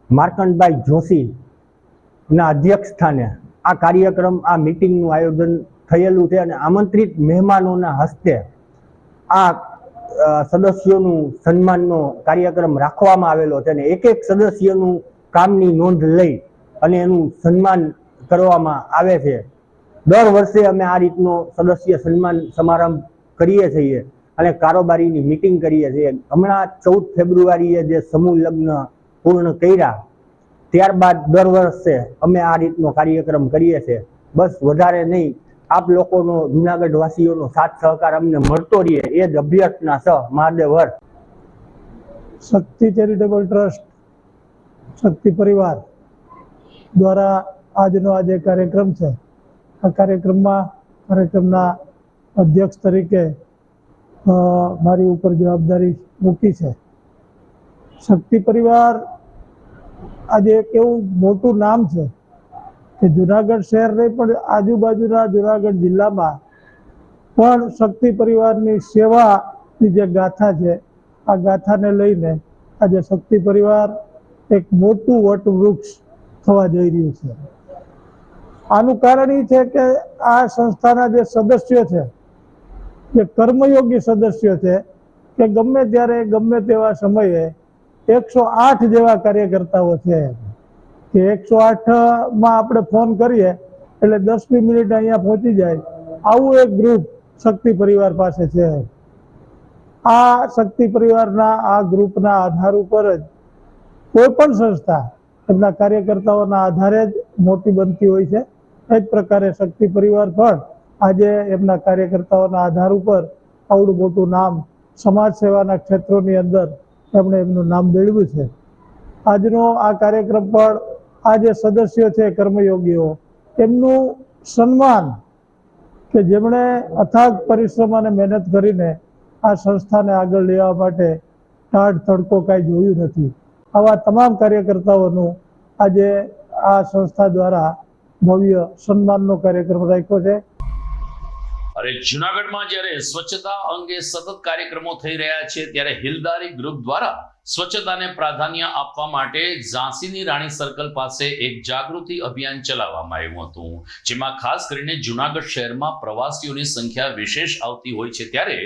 માર્કંડભાઈ જોશીના અધ્યક્ષ સ્થાને આ કાર્યક્રમ, આ મિટિંગનું આયોજન થયેલું છે અને આમંત્રિત મહેમાનોના હસ્તે આ સદસ્યોનું સન્માનનો કાર્યક્રમ રાખવામાં આવેલો છે અને એક સદસ્યનું કામની નોંધ લઈ અને એનું સન્માન કરવામાં આવે છે. દર વર્ષે અમે આ રીતનો સદસ્ય સન્માન સમારંભ કરીએ છીએ અને કારોબારીની મિટિંગ કરીએ છીએ. હમણાં 14 ફેબ્રુઆરીએ જે સમૂહ લગ્ન પૂર્ણ કર્યા ત્યારબાદ દર વર્ષે અમે આ રીતનો કાર્યક્રમ કરીએ છીએ. બસ વધારે નહીં, આપ લોકોનો, જુનાગઢ વાસીઓનો સાથ સહકાર અમને મળતો રહે એ જ અભ્યર્થના છે. મહાદેવ હર. શક્તિ ચેરિટેબલ ટ્રસ્ટ શક્તિ પરિવાર દ્વારા આજનો આ જે કાર્યક્રમ છે, આ કાર્યક્રમના અધ્યક્ષ તરીકે મારી ઉપર જવાબદારી મૂકી છે. શક્તિ પરિવાર આજે એક એવું મોટું નામ છે કે જુનાગઢ શહેર નહીં પણ આજુબાજુના જુનાગઢ જિલ્લામાં પણ શક્તિ પરિવારની સેવાની જે ગાથા છે, આ ગાથાને લઈને આજે શક્તિ પરિવાર એક મોટું વટવૃક્ષ થવા જઈ રહ્યું છે. આનું કારણ એ છે કે આ સંસ્થાના જે સદસ્યો છે, જે કર્મયોગી સદસ્યો છે, કે ગમે ત્યારે ગમે તેવા સમયે 108 જેવા કાર્યકર્તાઓ છે કે 108માં આપણે ફોન કરીએ એટલે 10મી મિનિટ અહીંયા પહોંચી જાય, આવું એક ગ્રુપ શક્તિ પરિવાર પાસે છે. આ શક્તિ પરિવારના આ ગ્રુપના આધાર ઉપર જ કોઈ પણ સંસ્થા એમના કાર્યકર્તાઓના આધારે જ મોટી બનતી હોય છે. એ જ પ્રકારે શક્તિ પરિવાર પણ આજે એમના કાર્યકર્તાઓના આધાર ઉપર આવડું મોટું નામ સમાજ સેવાના ક્ષેત્રોની અંદર એમણે એમનું નામ મેળવ્યું છે. આજનો આ કાર્યક્રમ પણ આ જે સદસ્યો છે કર્મયોગીઓ, એમનું સન્માન કે જેમણે અથાગ પરિશ્રમ અને મહેનત કરીને આ સંસ્થાને આગળ લેવા માટે ટાઢ તડકો કાંઈ જોયું નથી. આવા તમામ કાર્યકર્તાઓનું આજે આ સંસ્થા દ્વારા ભવ્ય સન્માનનો કાર્યક્રમ રાખ્યો છે. અરે જુનાગઢમાં જ્યારે સ્વચ્છતા અંગે સતત કાર્યક્રમો થઈ રહ્યા છે ત્યારે હિલદારી ગ્રુપ દ્વારા સ્વચ્છતાને પ્રાધાન્ય આપવા માટે ઝાંસીની રાણી સર્કલ પાસે એક જાગૃતિ અભિયાન ચલાવવામાં આવ્યું હતું, જેમાં ખાસ કરીને જુનાગઢ શહેરમાં પ્રવાસીઓની સંખ્યા વિશેષ આવતી હોય છે ત્યારે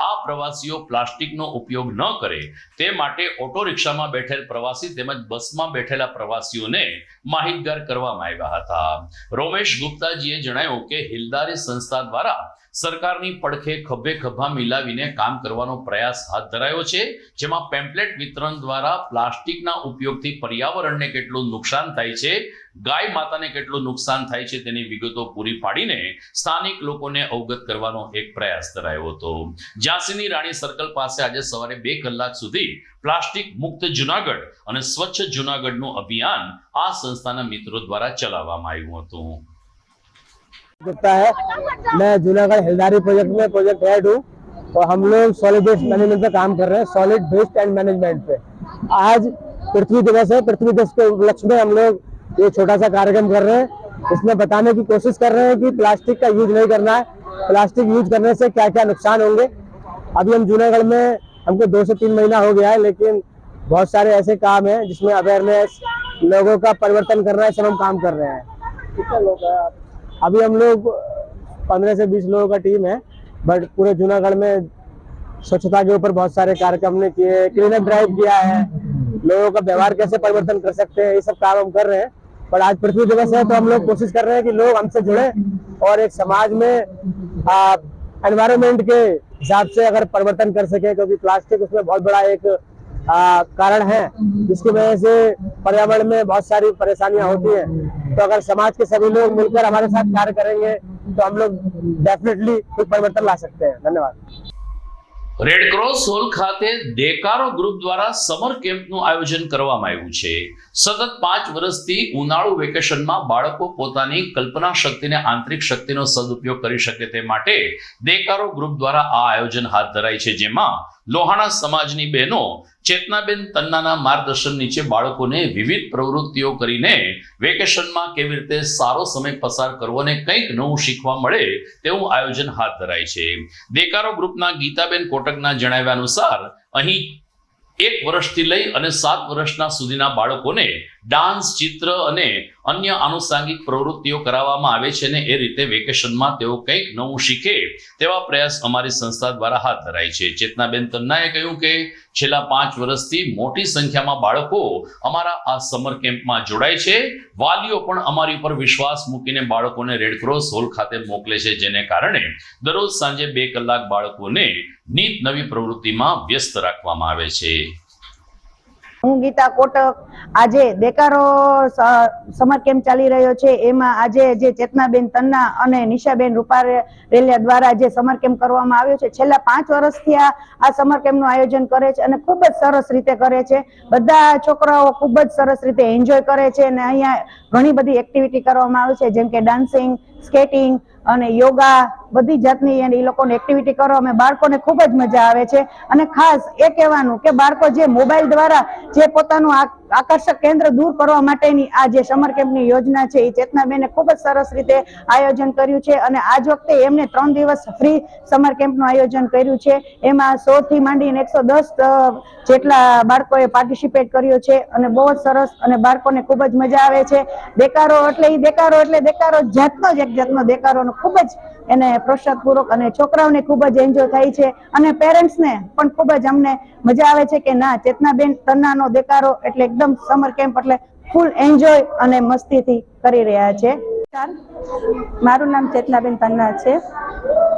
આ પ્રવાસીઓ પ્લાસ્ટિકનો ઉપયોગ ન કરે તે માટે ઓટો રિક્ષામાં બેઠેલ પ્રવાસી તેમજ બસમાં બેઠેલા પ્રવાસીઓને માહિતગાર કરવામાં આવ્યા હતા. રોમેશ ગુપ્તાજીએ જણાવ્યું કે હિલદારી સંસ્થા દ્વારા સરકારની પડખે ખભે ખભા મિલાવીને કામ કરવાનો પ્રયાસ હાથ ધરાયો છે, જેમાં પેમ્પલેટ વિતરણ દ્વારા પ્લાસ્ટિકના ઉપયોગથી પર્યાવરણને કેટલું નુકસાન થાય છે, ગાય માતાને કેટલું નુકસાન થાય છે તેની વિગતો પૂરી પાડીને સ્થાનિક લોકોને અવગત કરવાનો એક પ્રયાસ કરાયો હતો. ઝાંસીની રાણી સર્કલ પાસે આજે સવારે 2 કલાક સુધી પ્લાસ્ટિક મુક્ત જુનાગઢ અને સ્વચ્છ જુનાગઢનું અભિયાન આ સંસ્થાના મિત્રો દ્વારા ચલાવવામાં આવ્યું હતું. है मैं जूनागढ़ हिलदारी प्रोजेक्ट में प्रोजेक्ट हेड हूँ और हम लोग सॉलिड वेस्ट मैनेजमेंट पे काम कर रहे हैं, सॉलिड वेस्ट एंड मैनेजमेंट पे. आज पृथ्वी दिवस है, पृथ्वी दिवस के उपलक्ष्य में हम लोग ये छोटा सा कार्यक्रम कर रहे हैं. इसमें बताने की कोशिश कर रहे हैं कि प्लास्टिक का यूज नहीं करना है, प्लास्टिक यूज करने से क्या क्या नुकसान होंगे. अभी हम जूनागढ़ में हमको 2 से 3 महीना हो गया है, लेकिन बहुत सारे ऐसे काम है जिसमें अवेयरनेस, लोगों का परिवर्तन करना है, सब हम काम कर रहे हैं. कितने लोग हैं? अभी हम लोग 15 से 20 लोगों का टीम है, बट पूरे जूनागढ़ में स्वच्छता के ऊपर बहुत सारे कार्यक्रम ने किए, क्लीन अप ड्राइव किया है, लोगों का व्यवहार कैसे परिवर्तन कर सकते हैं, ये सब काम हम कर रहे हैं. पर आज पृथ्वी दिवस है तो हम लोग कोशिश कर रहे हैं कि लोग हमसे जुड़े और एक समाज में एनवायरनमेंट के हिसाब से अगर परिवर्तन कर सके, क्योंकि प्लास्टिक उसमें बहुत बड़ा एक कारण है जिसकी वजह से पर्यावरण में बहुत सारी परेशानियां होती हैं. तो अगर समाज के सभी लोग मिलकर हमारे साथ कार्य करेंगे तो हम लोग डेफिनेटली कुछ परिवर्तन ला सकते हैं. धन्यवाद. રેડક્રોસ હોલ ખાતે દેકારો ગ્રુપ દ્વારા સમર કેમ્પનું આયોજન કરવામાં આવ્યું છે. સતત 5 વર્ષથી ઉનાળુ વેકેશનમાં બાળકો પોતાની કલ્પના શક્તિને આંતરિક શક્તિનો સદુપયોગ કરી શકે તે માટે દેકારો ગ્રુપ દ્વારા આ આયોજન હાથ ધરાય છે, જેમાં લોહાણા સમાજની બહેનો ચેતનાબેન તન્નાના માર્ગદર્શન નીચે બાળકોને વિવિધ પ્રવૃત્તિઓ કરીને વેકેશનમાં કેવી રીતે સારો સમય પસાર કરવો અને કંઈક નવું શીખવા મળે તેવું આયોજન હાથ ધરાય છે. દેકારો ગ્રુપના ગીતાબેન કોટકના જણાવ્યા અનુસાર અહીં 1 વર્ષથી લઈ અને 7 વર્ષના સુધીના બાળકોને ડાન્સ, ચિત્ર અને અન્ય આનુષાંગિક પ્રવૃત્તિઓ કરાવવામાં આવે છે અને એ રીતે વેકેશનમાં તેઓ કંઈક નવું શીખે તેવા પ્રયાસ અમારી સંસ્થા દ્વારા હાથ ધરાય છે. ચેતનાબેન તન્નાએ કહ્યું કે છેલ્લા 5 વર્ષથી મોટી સંખ્યામાં બાળકો અમારા આ સમર કેમ્પમાં જોડાય છે. વાલીઓ પણ અમારી ઉપર વિશ્વાસ મૂકીને બાળકોને રેડક્રોસ હોલ ખાતે મોકલે છે, જેને કારણે દરરોજ સાંજે 2 કલાક બાળકોને નીત નવી પ્રવૃત્તિમાં વ્યસ્ત રાખવામાં આવે છે. હું ગીતા કોટક. આજે દેકારો સમર કેમ્પ ચાલી રહ્યો છે, એમાં આજે જે ચેતનાબેન તન્ના અને નિશાબેન રૂપારેલિયા દ્વારા જે સમર કેમ્પ કરવામાં આવ્યો છે, છેલ્લા 5 વર્ષથી આ સમર કેમ્પનું આયોજન કરે છે અને ખૂબ જ સરસ રીતે કરે છે. બધા છોકરાઓ ખૂબ જ સરસ રીતે એન્જોય કરે છે અને અહીંયા ઘણી બધી એક્ટિવિટી કરવામાં આવે છે, જેમ કે ડાન્સિંગ, સ્કેટિંગ અને યોગા, બધી જાતની એ લોકોને એક્ટિવિટી કરવામાં બાળકોને ખૂબ જ મજા આવે છે. અને ખાસ એ કહેવાનું કે બાળકો જે મોબાઈલ દ્વારા જે પોતાનું આકર્ષક કેન્દ્ર દૂર કરવા માટેની આ જે સમર કેમ્પની યોજના છે, એ ચેતનાબેને ખૂબ જ સરસ રીતે આયોજન કર્યું છે અને આજ વખતે એમને 3 દિવસ ફ્રી સમર કેમ્પનું આયોજન કર્યું છે. એમાં 100 થી માંડીને 110 જેટલા બાળકોએ પાર્ટિસિપેટ કર્યો છે અને બહુ જ સરસ અને બાળકોને ખૂબ જ મજા આવે છે. દેકારો એટલે જાતનો જ એક જાતનો દેકારોનો ખૂબ જ એને પ્રોત્સાહનપૂર્વક અને છોકરાઓને ખૂબ જ એન્જોય થાય છે અને પેરેન્ટ્સને પણ ખૂબ જ અમને મજા આવે છે કે ના, ચેતનાબેન તન્નાનો દેકારો એટલે એકદમ સમર કેમ્પ એટલે ફૂલ એન્જોય અને મસ્તીથી કરી રહ્યા છે. મારું નામ ચેતનાબેન તન્ના છે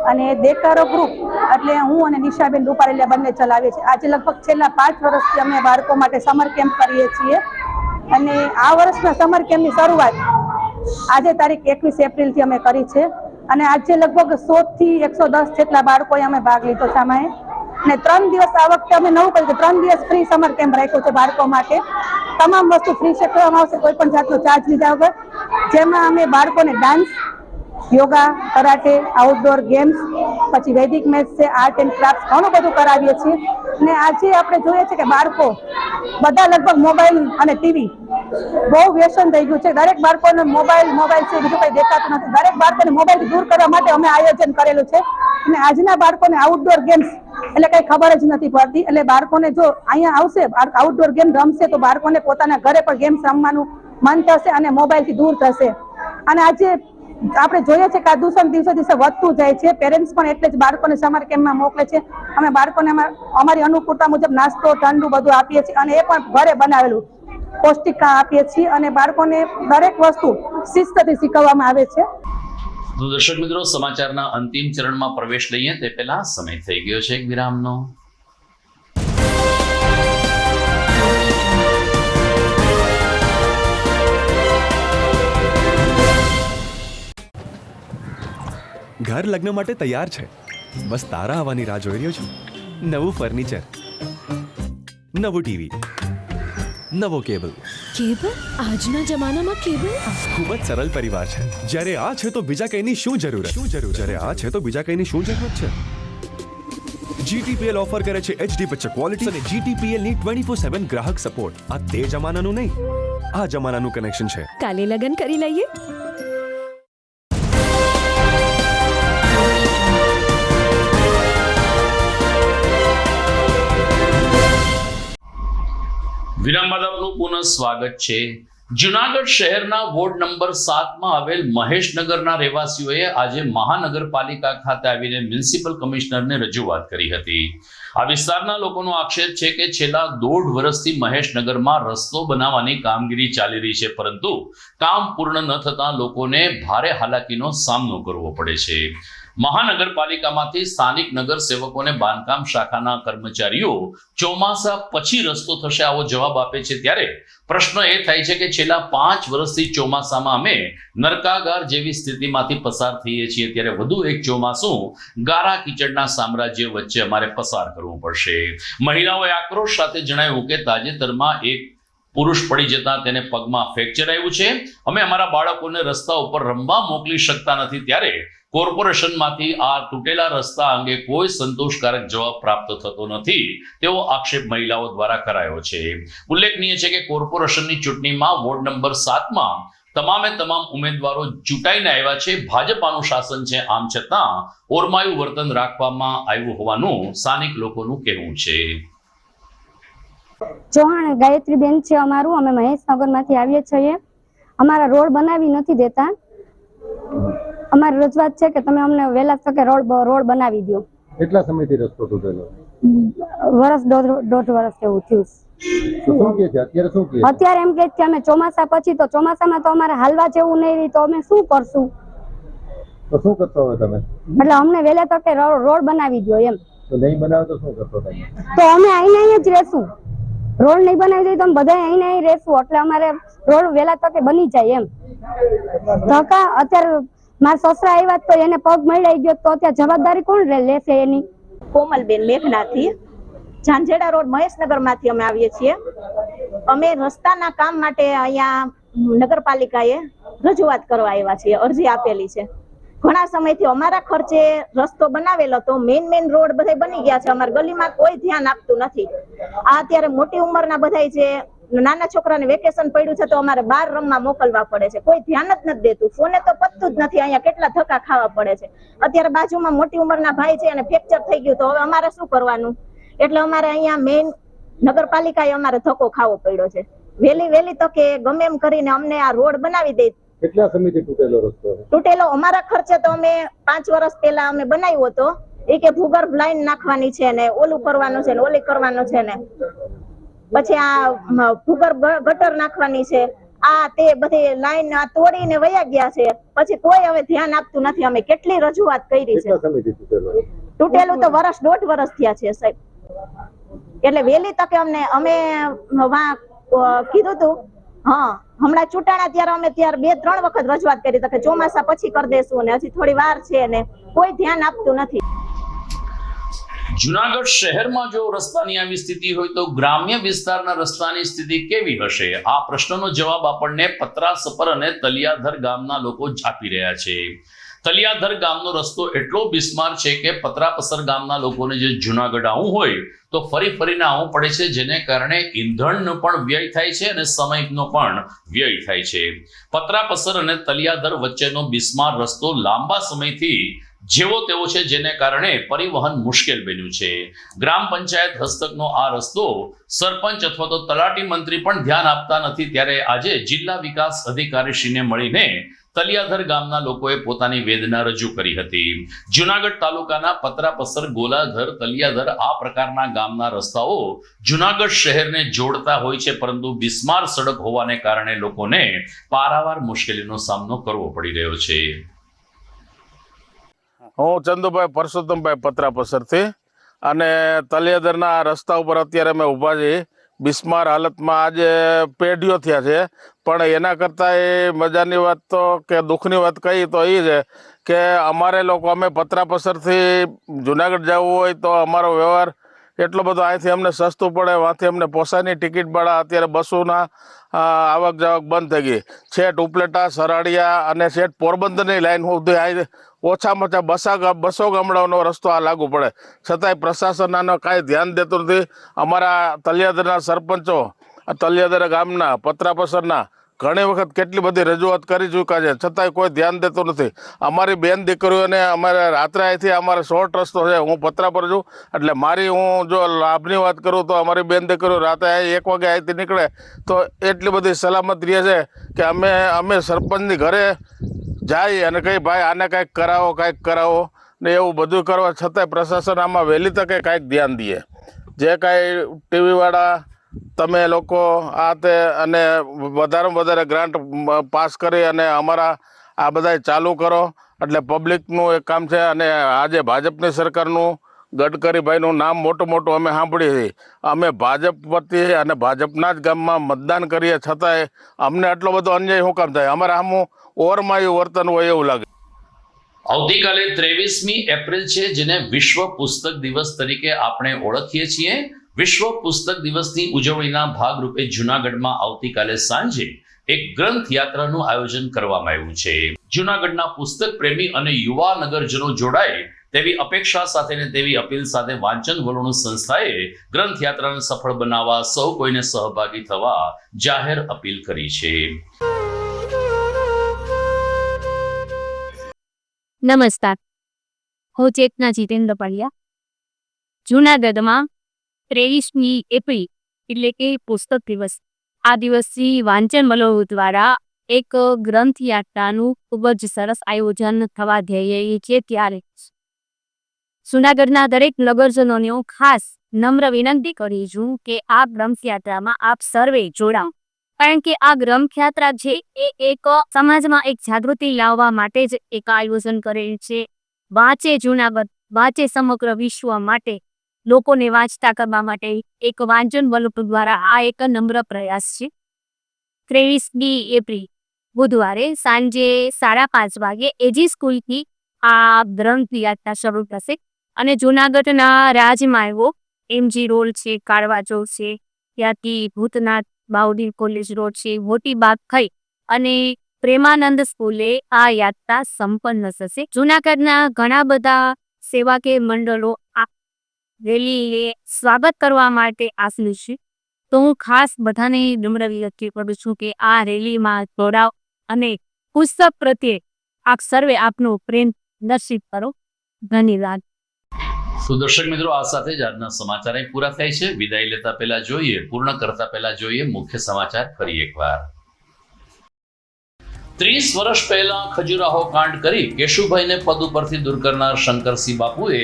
અને દેકારો ગ્રુપ એટલે હું અને નિશાબેન રૂપારેલિયા બંને ચલાવીએ છીએ. આજે લગભગ છેલ્લા 5 વર્ષથી અમે બાળકો માટે સમર કેમ્પ કરીએ છીએ અને આ વર્ષના સમર કેમ્પની શરૂઆત આજે તારીખ 21 એપ્રિલથી અમે કરી છે અને આજે લગભગ 100 થી 110 જેટલા બાળકોએ અમે ભાગ લીધો છે આમાં. અને 3 દિવસ આ વખતે અમે નવું કર્યું, 3 દિવસ ફ્રી સમર કેમ્પ રાખ્યો છે બાળકો માટે. તમામ વસ્તુ ફ્રી શીખવવામાં આવશે, કોઈ પણ જાતનો ચાર્જ લીધા વગર, જેમાં અમે બાળકોને dance, yoga, karate, outdoor games, પછી વૈદિક મેથ્સ છે, આર્ટ એન્ડ ક્રાફ્ટ, ઘણું બધું કરાવીએ છીએ. અને આજે આપણે જોઈએ છે કે બાળકો બધા લગભગ મોબાઈલ અને ટીવી બહુ વ્યસન થઈ ગયું છે. દરેક બાળકોને મોબાઈલ છે, બીજું કંઈ દેખાતું નથી. દરેક બાળકોને મોબાઈલથી દૂર કરવા માટે અમે આયોજન કરેલું છે અને આજના બાળકોને આઉટડોર ગેમ્સ એટલે કઈ ખબર જ નથી પડતી. એટલે બાળકોને જો અહીંયા આવશે, આઉટડોર ગેમ રમશે તો બાળકોને પોતાના ઘરે પણ ગેમ્સ રમવાનું મન થશે અને મોબાઈલથી દૂર થશે. અને આજે આપણે જોઈએ છે કે આ દૂષણ દિવસે દિવસે વધતું જાય છે. પેરેન્ટ્સ પણ એટલે જ બાળકોને સમર કેમ્પમાં મોકલે છે. અમે બાળકોને અમારી અનુકૂળતા મુજબ નાસ્તો, ઠંડુ બધું આપીએ છીએ અને એ પણ ઘરે બનાવેલું પૌષ્ટિક આપીએ છીએ અને બાળકોને દરેક વસ્તુ શિસ્તથી શીખવવામાં આવે છે. તો દર્શક મિત્રો, સમાચારના અંતિમ ચરણમાં પ્રવેશ લઈએ તે પહેલા સમય થઈ ગયો છે એક વિરામનો. ઘર લગ્ન માટે તૈયાર છે, બસ તારા આવવાની રાહ જોઈ રહ્યો છું. નવું ફર્નિચર, નવું ટીવી, નવો કેબલ. કેબલ? આજના જમાનામાં કેબલ? ખૂબ જ સરળ પરિવાર છે. જ્યારે આ છે તો બીજા કઈની શું જરૂર? જ્યારે આ છે તો બીજા કઈની શું જરૂરત છે? GTPL ઓફર કરે છે HD પિક્ચર ક્વોલિટી અને GTPL ની 24/7 ગ્રાહક સપોર્ટ. આ તે જમાનાનું નહીં, આ જમાનાનું કનેક્શન છે. કાલે લગન કરી લઈએ. વિરામ બાદ આપનું પુનઃ સ્વાગત છે. જુનાગઢ શહેરના વોર્ડ નંબર 7માં આવેલ મહેશનગરના રહેવાસીઓએ આજે મહાનગરપાલિકા ખાતે આવીને મ્યુનિસિપલ કમિશનરને રજૂઆત કરી હતી. આ વિસ્તારના લોકોનો આક્ષેપ છે કે છેલ્લા 1.5 વર્ષથી મહેશનગરમાં રસ્તો બનાવવાની કામગીરી ચાલી રહી છે, પરંતુ કામ પૂર્ણ ન થતા લોકોને ભારે હાલાકીનો સામનો કરવો પડે છે. મહાનગરપાલિકામાંથી સ્થાનિક નગરસેવકોને બાંધકામ શાખાના કર્મચારીઓ ચોમાસા પછી રસ્તો થશે આવો જવાબ આપે છે, ત્યારે પ્રશ્ન એ થાય છે કે છેલ્લા 5 વર્ષથી ચોમાસામાં અમે નરકાગાર જેવી સ્થિતિમાંથી પસાર થઈએ છીએ, ત્યારે વધુ એક ચોમાસું ગારા કીચડના સામ્રાજ્ય વચ્ચે અમારે પસાર કરવું પડશે. મહિલાઓએ આક્રોશ સાથે જણાવ્યું કે તાજેતરમાં એક પુરુષ પડી જતા તેને પગમાં ફ્રેક્ચર આવ્યું છે. અમે અમારા બાળકોને રસ્તા ઉપર રમવા મોકલી શકતા નથી, ત્યારે કોર્પોરેશનમાંથી આ તૂટેલા રસ્તા અંગે કોઈ સંતોષકારક જવાબ પ્રાપ્ત થતો નથી તેવો આક્ષેપ મહિલાઓ દ્વારા કરાયો છે. ઉલ્લેખનીય છે કે કોર્પોરેશનની ચૂંટણીમાં વોર્ડ નંબર 7માં તમામે તમામ ઉમેદવારો ચૂંટાઈને આવ્યા છે. ભાજપાનું શાસન છે, આમ છતાં ઓરમાયું વર્તન રાખવામાં આવ્યું હોવાનું સ્થાનિક લોકોનું કહેવું છે. ચૌહાણ ગાયત્રીબેન છે અમારું, અમે મહેશનગરમાંથી આવીએ છીએ. અમારા રોડ બનાવી નથી દેતા. અમારી રજૂઆત છે કે તમે અમને વહેલા તકે રોડ બનાવી દો. કેટલા સમયથી રસ્તો તૂટેલો? વર્ષ દોઢ વર્ષ જેવું થયું. અત્યારે એમ કે અમે ચોમાસા પછી, તો ચોમાસામાં તો અમારે હાલવા જેવું નહીં રહી, તો અમે શું કરશું? તો શું કરતો હવે તમે? એટલે અમને વહેલા તકે રોડ બનાવી દો એમ. તો નહીં બનાવે તો શું કરતો તમે? તો અમે અહીં જ રહેશું. રોડ નહીં બનાવી દઈએ તો અમે બધા અહીં રહેશું, એટલે અમારે રોડ વહેલા તકે બની જાય એમ. ધક્કા અત્યારે મારા સસરા આવ્યા તો એને પગ મળાઈ ગયો, તો અત્યારે જવાબદારી કોણ લેશે એની? કોમલબેન મેઘનાથી, ઝાંઝેડા રોડ મહેશનગરમાંથી અમે આવીએ છીએ. અમે રસ્તાના કામ માટે અહીંયા નગરપાલિકાએ રજૂઆત કરવા આવ્યા છીએ, અરજી આપેલી છે. ઘણા સમયથી અમારા ખર્ચે રસ્તો બનાવેલો તો મેન રોડ બધા બની ગયા છે. અમારી ગલીમાં કોઈ ધ્યાન આપતું નથી. આ અત્યારે મોટી ઉંમરના બધા છે, નાના છોકરાને વેકેશન પડ્યું છે તો અમારે બહાર રમવા મોકલવા પડે છે, કોઈ ધ્યાન જ નથી દેતું. ફોને તો પતતું જ નથી, અહીંયા કેટલા ધક્કા ખાવા પડે છે. અત્યારે બાજુમાં મોટી ઉંમરના ભાઈ છે અને ફ્રેક્ચર થઈ ગયું, તો હવે અમારે શું કરવાનું? એટલે અમારે અહીંયા મેઇન નગરપાલિકાએ અમારે ધક્કો ખાવો પડ્યો છે. વહેલી તકે ગમે એમ કરીને અમને આ રોડ બનાવી દે. કેટલા સમયથી તૂટેલો રસ્તો? તૂટેલો અમારા ખર્ચે તો અમે 5 વર્ષ પહેલા અમે બનાવ્યો હતો. એ કે ભૂગર્ભ લાઈન નાખવાની છે ને ઓલું કરવાનું છે ને ઓલી કરવાનું છે ને પછી આ ભૂગર્ભ ગટર નાખવાની છે, આ તે બધી લાઈન તોડીને વયા ગયા છે. પછી કોઈ હવે ધ્યાન આપતું નથી. અમે કેટલી રજૂઆત કરી છે. તૂટેલું તો 1.5 વર્ષ થયા છે સાહેબ. એટલે વહેલી તકે અમે કીધું તું, હા હમણાં ચૂંટાણા ત્યારે અમે 2-3 વખત રજૂઆત કરી કે ચોમાસા પછી કરી દેશું, અને હજી થોડી વાર છે ને કોઈ ધ્યાન આપતું નથી. જુનાગઢ શહેરમાં જો રસ્તાની આવી સ્થિતિ હોય તો ગ્રામ્ય વિસ્તારના રસ્તાની સ્થિતિ કેવી હશે? આ પ્રશ્નનો જવાબ આપણને પતરાસપર અને તલિયાધર ગામના લોકો જ આપી રહ્યા છે. તલિયાધર ગામનો રસ્તો એટલો બિસ્માર છે કે પતરાપસર ગામના લોકોને જે જુનાગઢ આવવું હોય તો ફરીને આવવું પડે છે, જેને કારણે ઈંધણનો પણ વ્યય થાય છે અને સમયનો પણ વ્યય થાય છે. પતરાપસર અને તલિયાધર વચ્ચેનો બિસ્માર રસ્તો લાંબા સમયથી જેવો તેવો છે, જેને કારણે પરિવહન મુશ્કેલ બન્યું છે. ગ્રામ પંચાયત હસ્તકનો આ રસ્તો સરપંચ અથવા તો તલાટી મંત્રી પણ ધ્યાન આપતા નથી, ત્યારે આજે જિલ્લા વિકાસ અધિકારીશ્રીને મળીને તલિયાધર ગામના લોકોએ પોતાની વેદના રજૂ કરી હતી. જુનાગઢ તાલુકાના પતરાપસર, ગોલાધર, તલિયાધર આ પ્રકારના ગામના રસ્તાઓ જુનાગઢ શહેરને જોડતા હોય છે, પરંતુ બિસ્માર સડક હોવાને કારણે લોકોને પારાવાર મુશ્કેલીનો સામનો કરવો પડી રહ્યો છે. હું ચંદુભાઈ પરસોત્તમભાઈ પત્રાપસરથી અને તલિયાદરના રસ્તા ઉપર અત્યારે અમે ઊભા છીએ. બિસ્માર હાલતમાં આજે પેઢીઓ થયા છે, પણ એના કરતાં એ મજાની વાત તો કે દુઃખની વાત કહી તો એ છે કે અમારે લોકો અમે પત્રાપસરથી જુનાગઢ જવું હોય તો અમારો વ્યવહાર એટલો બધો અહીંથી અમને સસ્તું પડે, વાંથી અમને પોસાયની ટિકિટ ભાડા અત્યારે બસોના આવક જાવક બંધ થઈ ગઈ. છેટ ઉપલેટા, સરાડિયા અને છેટ પોરબંદરની લાઈન સુધી અહીં ઓછામાં ઓછા 200 ગામડાઓનો રસ્તો આ લાગુ પડે, છતાંય પ્રશાસન આનો કાંઈ ધ્યાન દેતું નથી. અમારા તલિયાદરના સરપંચો, તલિયાદર ગામના, પત્રાપસરના ઘણી વખત કેટલી બધી રજૂઆત કરી ચૂક્યા છે, છતાંય કોઈ ધ્યાન દેતું નથી. અમારી બેન દીકરીઓને અમારે રાત્રે અહીંથી અમારે શોર્ટ રસ્તો છે, હું પત્રાપર છું, એટલે હું જો લાભની વાત કરું તો અમારી બેન દીકરીઓ રાતે 1 વાગે અહીંથી નીકળે તો એટલી બધી સલામત રહે છે કે અમે સરપંચની ઘરે જાય અને કહી ભાઈ આને કાંઈક કરાવો ને એવું બધું કરવા છતાંય પ્રશાસન આમાં વહેલી તકે કાંઈક ધ્યાન દે. જે કાંઈ ટીવીવાળા તમે લોકો આ તે અને વધારેમાં વધારે ગ્રાન્ટ પાસ કરી અને અમારા આ બધા ચાલુ કરો એટલે પબ્લિકનું એક કામ છે. અને આજે ભાજપની સરકારનું ગડકરીભાઈનું નામ મોટું અમે સાંભળીએ છીએ. અમે ભાજપ વતી અને ભાજપના જ ગામમાં મતદાન કરીએ છતાંય અમને આટલો બધો અન્યાય શું કામ થાય? અમારા સામું ઓરમાયું વર્તન હોય એવું લાગે. આવતીકાલે 23મી એપ્રિલ છે, જેને વિશ્વ પુસ્તક દિવસ તરીકે આપણે ઓળખીએ છીએ. વિશ્વ પુસ્તક દિવસની ઉજવણીના ભાગરૂપે જૂનાગઢમાં આવતીકાલે સાંજે એક ગ્રંથ યાત્રાનું આયોજન કરવામાં આવ્યું છે. જૂનાગઢના પુસ્તક પ્રેમી અને યુવા નગરજનો જોડાય તેવી અપેક્ષા સાથે ને તેવી અપીલ સાથે વાંચન વલોણું સંસ્થાએ ગ્રંથ યાત્રાને સફળ બનાવવા સૌ કોઈને સહભાગી થવા જાહેર અપીલ કરી છે. નમસ્કાર, હું ચેતના જીતેન્દ્ર પડિયા. જૂનાગઢમાં 23મી એપ્રિલ એટલે કે પુસ્તક દિવસ, આ દિવસથી વાંચન વલોણું દ્વારા એક ગ્રંથ યાત્રાનું ખૂબ જ સરસ આયોજન થવા જઈ રહ્યું છે. ત્યારે જૂનાગઢના દરેક નગરજનોને હું ખાસ નમ્ર વિનંતી કરી છું કે આ ગ્રંથ યાત્રામાં આપ સર્વે જોડાઓ, કારણ કે આ ગ્રંથ યાત્રા છે એ એક સમાજમાં એક જાગૃતિ લાવવા માટે જ એક આયોજન કરેલ છે. વાંચે જૂનાગઢ, વાંચે સમગ્ર વિશ્વ માટે, લોકોને વાંચતા કરવા માટે એક વાંચન વલોણું દ્વારા આ એક નમ્ર પ્રયાસ છે. 23મી એપ્રિલ બુધવારે સાંજે 5:30 વાગે એજી સ્કૂલથી આ ગ્રંથ યાત્રા શરૂ થશે અને જૂનાગઢના રાજમાર્ગો MG રોડ છે, કાળવા ચોક છે, ત્યાંથી ભૂતનાથ બાઉડી કોલેજ રોડ છે, મોટી બાગ થઈ અને પ્રેમાનંદ સ્કૂલે આ યાત્રા સંપન્ન થશે. જૂનાગઢના ઘણા બધા સેવાકીય મંડળો આ રેલીએ સ્વાગત કરવા માટે આવેલું છે, તો હું ખાસ બધાને નમ્ર વિનંતી કરું છું કે આ રેલીમાં જોડાવ અને પુસ્તક પ્રત્યે આપ સર્વે આપનો પ્રેમ દર્શિત કરો. ધન્યવાદ. તો દર્શક મિત્રો, આ સાથે જ આજના સમાચાર અહીં પૂરા થાય છે. વિદાય લેતા પહેલા પૂર્ણ કરતા પહેલા જોઈએ મુખ્ય સમાચાર ફરી એકવાર. 30 વર્ષ પહેલા ખજુરાહો કાંડ કરી કેશુભાઈને પદ ઉપરથી દૂર કરનાર શંકરસિંહ બાપુએ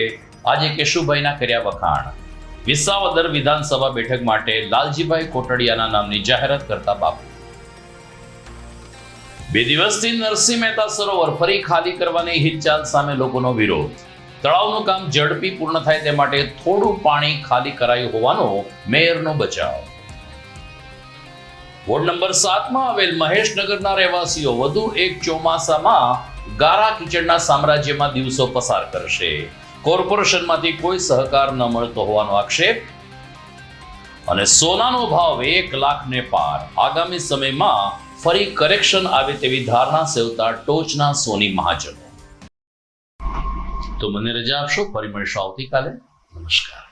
આજે કેશુભાઈના કર્યા વખાણ. વિસાવદર વિધાનસભા બેઠક માટે લાલજીભાઈ કોટડિયાના નામની જાહેરાત કરતા બાપુ. 2 દિવસથી નરસિંહ મહેતા સરોવર ફરી ખાલી કરવાની હિલચાલ સામે લોકોનો વિરોધ. તળાવનું કામ ઝડપી પૂર્ણ થાય તે માટે થોડું પાણી ખાલી કરાયું હોવાનો મેયરનો બચાવ. વોર્ડ નંબર 7માં આવેલ મહેશનગરના રહેવાસીઓ વધુ એક ચોમાસામાં ગારા કિચડના સામ્રાજ્યમાં દિવસો પસાર કરશે. કોર્પોરેશનમાંથી કોઈ સહકાર ન મળતો હોવાનો આક્ષેપ. અને સોનાનો ભાવ 1 લાખને પાર. આગામી સમયમાં ફરી કરેક્શન આવે તેવી ધારણા સેવતા ટોચના સોની મહાજનો. તો મને રજા આપશો, ફરી મળીશું આવતીકાલે. નમસ્કાર.